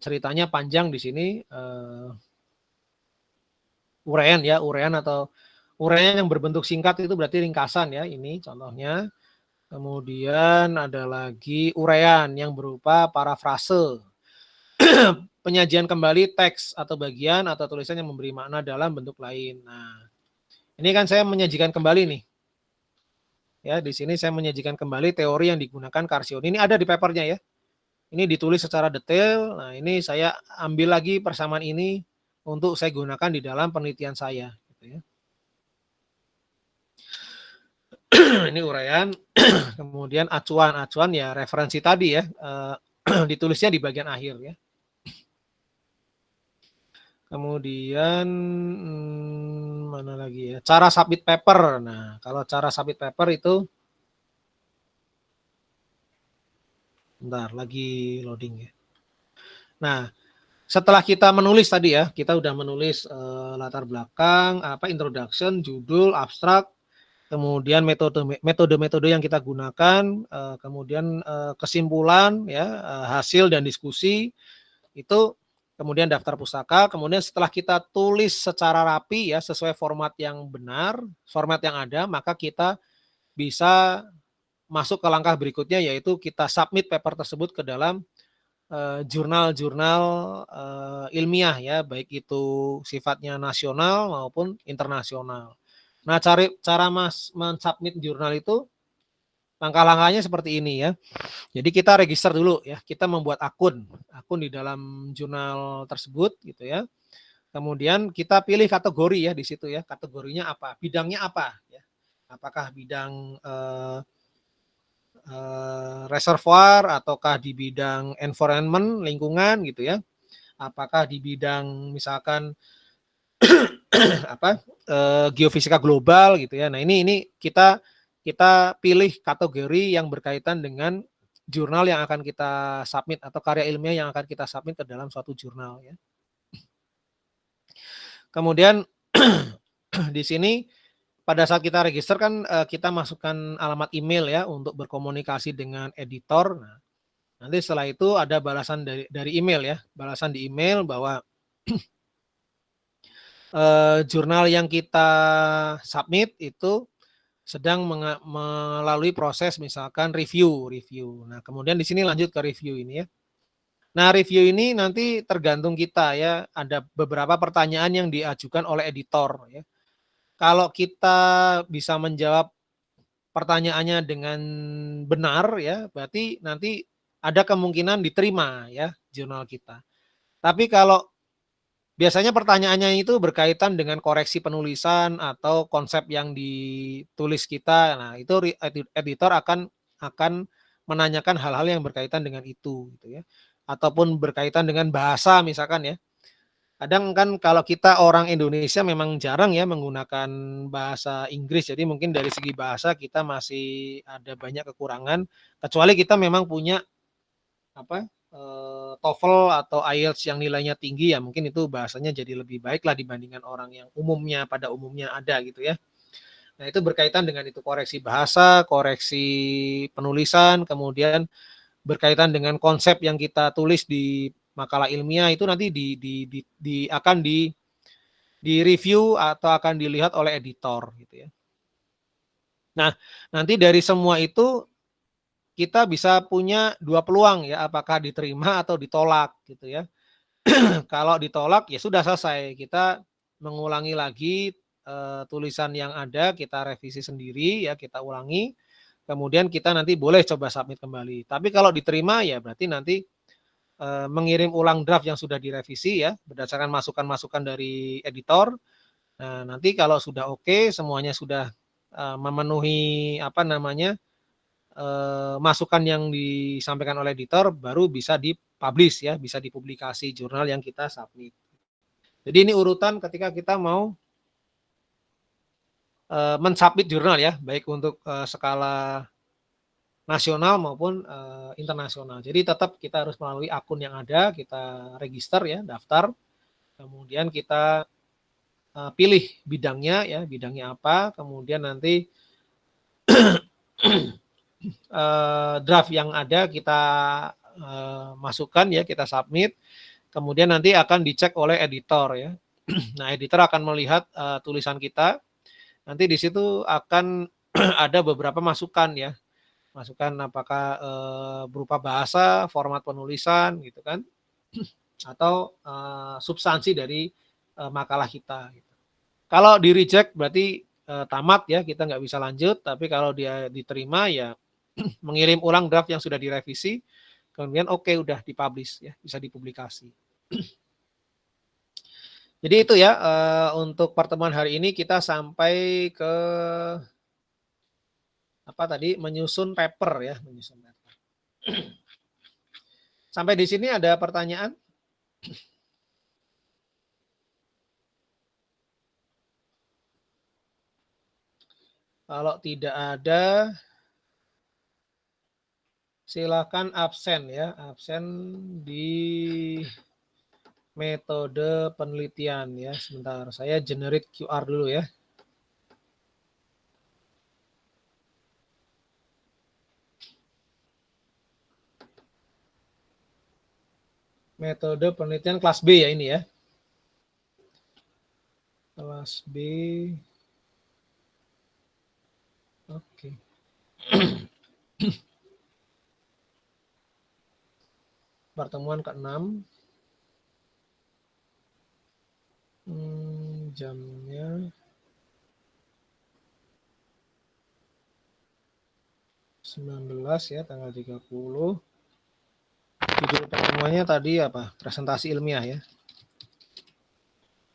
ceritanya panjang di sini. Uraian ya, uraian atau uraian yang berbentuk singkat itu berarti ringkasan ya, ini contohnya. Kemudian ada lagi uraian yang berupa parafrase. Penyajian kembali teks atau bagian atau tulisan yang memberi makna dalam bentuk lain. Nah, ini kan saya menyajikan kembali nih. Ya, di sini saya menyajikan kembali teori yang digunakan Carsion. Ini ada di papernya ya. Ini ditulis secara detail. Nah, ini saya ambil lagi persamaan ini untuk saya gunakan di dalam penelitian saya. Gitu ya. Ini uraian. Kemudian acuan ya referensi tadi ya. Ditulisnya di bagian akhir ya. Kemudian mana lagi ya? Cara submit paper. Nah, kalau cara submit paper itu bentar lagi loading ya. Nah, setelah kita menulis tadi ya, kita udah menulis latar belakang, introduction, judul, abstrak, kemudian metode yang kita gunakan, kemudian kesimpulan ya, hasil dan diskusi itu. Kemudian daftar pustaka, kemudian setelah kita tulis secara rapi ya sesuai format yang benar, format yang ada, maka kita bisa masuk ke langkah berikutnya yaitu kita submit paper tersebut ke dalam jurnal-jurnal ilmiah ya, baik itu sifatnya nasional maupun internasional. Nah, cara mensubmit jurnal itu langkah-langkahnya seperti ini ya. Jadi kita register dulu ya, kita membuat akun di dalam jurnal tersebut gitu ya. Kemudian kita pilih kategori ya di situ ya, kategorinya apa, bidangnya apa ya. Apakah bidang reservoir ataukah di bidang environment, lingkungan gitu ya. Apakah di bidang misalkan geofisika global gitu ya. Nah, ini kita pilih kategori yang berkaitan dengan jurnal yang akan kita submit atau karya ilmiah yang akan kita submit ke dalam suatu jurnal ya. Kemudian di sini pada saat kita register kan kita masukkan alamat email ya untuk berkomunikasi dengan editor. Nah, nanti setelah itu ada balasan dari email ya, balasan di email bahwa jurnal yang kita submit itu sedang melalui proses misalkan review. Nah, kemudian di sini lanjut ke review ini ya. Nah, review ini nanti tergantung kita ya. Ada beberapa pertanyaan yang diajukan oleh editor ya. Kalau kita bisa menjawab pertanyaannya dengan benar ya, berarti nanti ada kemungkinan diterima ya jurnal kita. Tapi kalau biasanya pertanyaannya itu berkaitan dengan koreksi penulisan atau konsep yang ditulis kita. Nah, itu editor akan menanyakan hal-hal yang berkaitan dengan itu gitu ya. Ataupun berkaitan dengan bahasa misalkan ya. Kadang kan kalau kita orang Indonesia memang jarang ya menggunakan bahasa Inggris. Jadi mungkin dari segi bahasa kita masih ada banyak kekurangan, kecuali kita memang punya TOEFL atau IELTS yang nilainya tinggi ya, mungkin itu bahasanya jadi lebih baik lah dibandingkan orang yang pada umumnya ada gitu ya. Nah, itu berkaitan dengan itu koreksi bahasa, koreksi penulisan, kemudian berkaitan dengan konsep yang kita tulis di makalah ilmiah itu nanti akan di review atau akan dilihat oleh editor gitu ya. Nah, nanti dari semua itu kita bisa punya dua peluang ya, apakah diterima atau ditolak gitu ya. Kalau ditolak ya sudah selesai, kita mengulangi lagi tulisan yang ada, kita revisi sendiri ya, kita ulangi, kemudian kita nanti boleh coba submit kembali. Tapi kalau diterima ya berarti nanti mengirim ulang draft yang sudah direvisi ya, berdasarkan masukan-masukan dari editor. Nah, nanti kalau sudah oke, semuanya sudah memenuhi masukan yang disampaikan oleh editor, baru bisa dipublish ya, bisa dipublikasi jurnal yang kita submit. Jadi ini urutan ketika kita mau mensubmit jurnal ya, baik untuk skala nasional maupun internasional. Jadi tetap kita harus melalui akun yang ada, kita register ya, daftar, kemudian kita pilih bidangnya ya, bidangnya apa, kemudian nanti draft yang ada kita masukkan ya, kita submit, kemudian nanti akan dicek oleh editor ya. Nah, editor akan melihat tulisan kita, nanti di situ akan ada beberapa masukan ya, masukan apakah berupa bahasa, format penulisan gitu kan, atau substansi dari makalah kita. Gitu. Kalau di reject berarti tamat ya, kita nggak bisa lanjut, tapi kalau dia diterima ya mengirim ulang draft yang sudah direvisi, kemudian oke udah dipublish ya, bisa dipublikasi. Jadi itu ya untuk pertemuan hari ini kita sampai ke apa tadi, menyusun paper ya, menyusun paper. Sampai di sini ada pertanyaan? Kalau tidak ada, silakan absen ya, absen di metode penelitian ya. Sebentar, saya generate QR dulu ya. Metode penelitian kelas B ya ini ya. Kelas B. Oke. Pertemuan ke-6. Jamnya 19 ya, tanggal 30. Judul pertemuannya tadi apa? Presentasi ilmiah ya.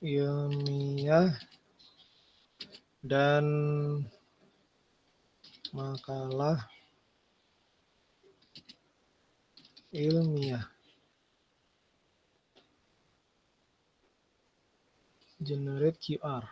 Ilmiah dan makalah ilmiah. Generate QR.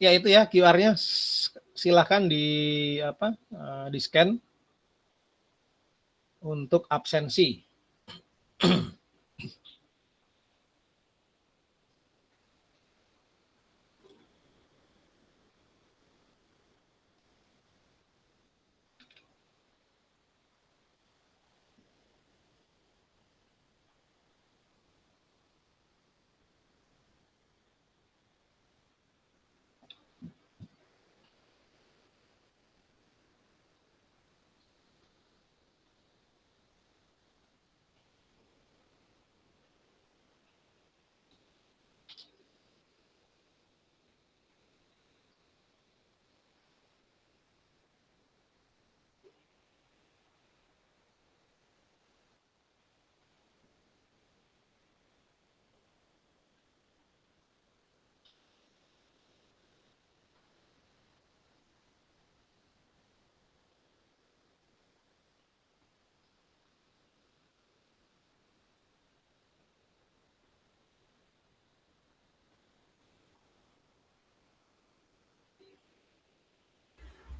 Ya itu ya QR-nya, silahkan di apa, di scan untuk absensi.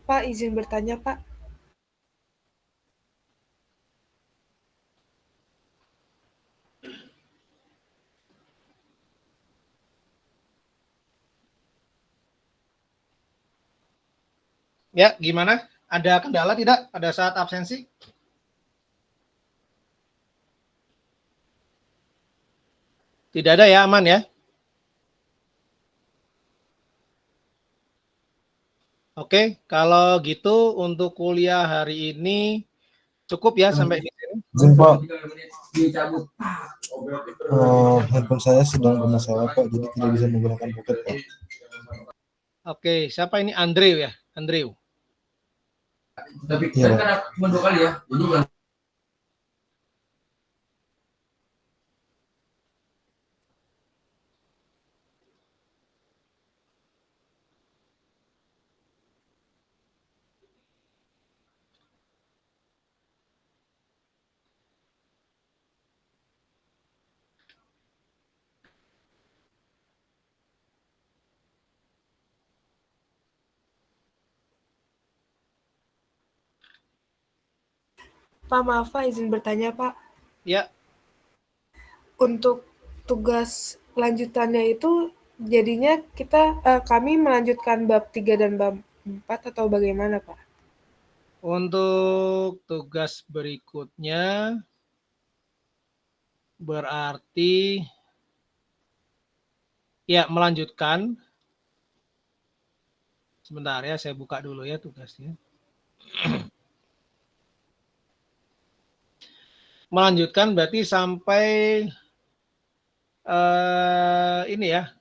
Pak, izin bertanya, Pak. Ya, gimana? Ada kendala tidak pada saat absensi? Tidak ada ya, aman ya? Oke, kalau gitu untuk kuliah hari ini cukup ya sampai di sini. Izin Pak, handphone saya sedang bermasalah Pak, jadi tidak bisa menggunakan pocket Pak. Oke, siapa ini? Andrew ya? Andrew. Tapi Iya, kan cuma 2 kali ya. Jadi yang Pak, maaf Pak, izin bertanya Pak. Ya, Untuk tugas lanjutannya itu jadinya kami melanjutkan bab 3 dan bab 4 atau bagaimana Pak? untuk tugas berikutnya berarti ya melanjutkan. Sebentar ya, saya buka dulu ya tugasnya. Melanjutkan berarti sampai ini ya,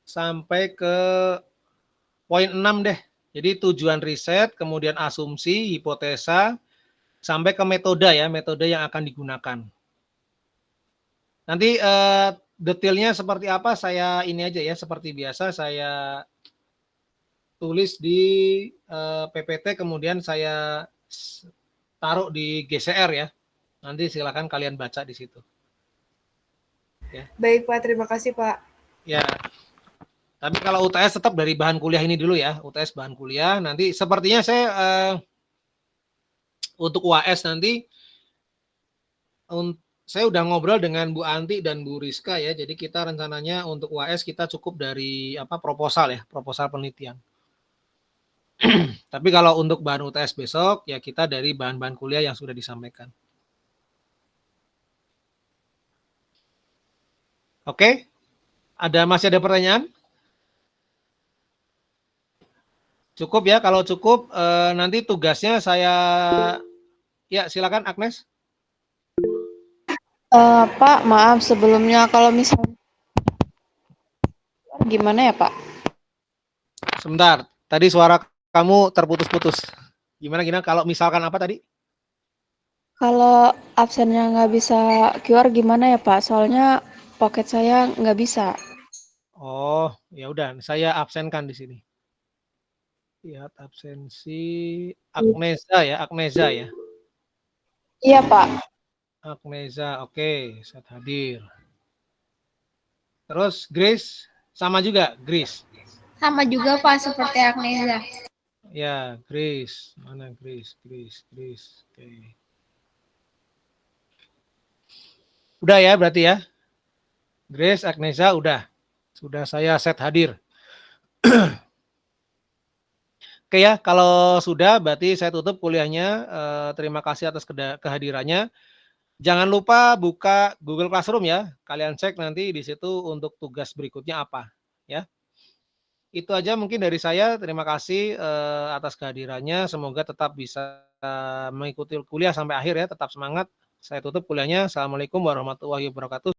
sampai ke poin 6 deh. Jadi tujuan riset, kemudian asumsi, hipotesa, sampai ke metode ya, metode yang akan digunakan. Nanti detailnya seperti apa saya ini aja ya, seperti biasa saya tulis di PPT, kemudian saya taruh di GCR ya. Nanti silakan kalian baca di situ. Ya. Baik Pak, terima kasih Pak. Ya. Tapi kalau UTS tetap dari bahan kuliah ini dulu ya, UTS bahan kuliah. Nanti sepertinya saya untuk UAS nanti saya udah ngobrol dengan Bu Anti dan Bu Rizka ya. Jadi kita rencananya untuk UAS kita cukup dari proposal ya, proposal penelitian. Tapi kalau untuk bahan UTS besok ya kita dari bahan-bahan kuliah yang sudah disampaikan. Oke? Masih ada pertanyaan? Cukup ya, kalau cukup nanti tugasnya saya, ya silakan Agnes. Pak, maaf sebelumnya kalau misalnya gimana ya Pak? Sebentar, tadi suara kamu terputus-putus. Gimana kalau misalkan apa tadi? Kalau absennya nggak bisa QR gimana ya Pak? Soalnya pocket saya nggak bisa. Oh, ya udah, saya absenkan di sini. Lihat absensi Agneza ya, Agneza ya. Iya Pak. Agneza, oke, saat hadir. Terus Grace, sama juga Grace. Sama juga Pak seperti Agneza. Ya, Grace, mana Grace. Oke. Udah ya berarti ya. Grace, Agneza udah. Sudah saya set hadir. Oke ya, kalau sudah berarti saya tutup kuliahnya. Terima kasih atas kehadirannya. Jangan lupa buka Google Classroom ya. Kalian cek nanti di situ untuk tugas berikutnya apa ya. Itu aja mungkin dari saya. Terima kasih atas kehadirannya. Semoga tetap bisa mengikuti kuliah sampai akhir ya. Tetap semangat. Saya tutup kuliahnya. Assalamualaikum warahmatullahi wabarakatuh.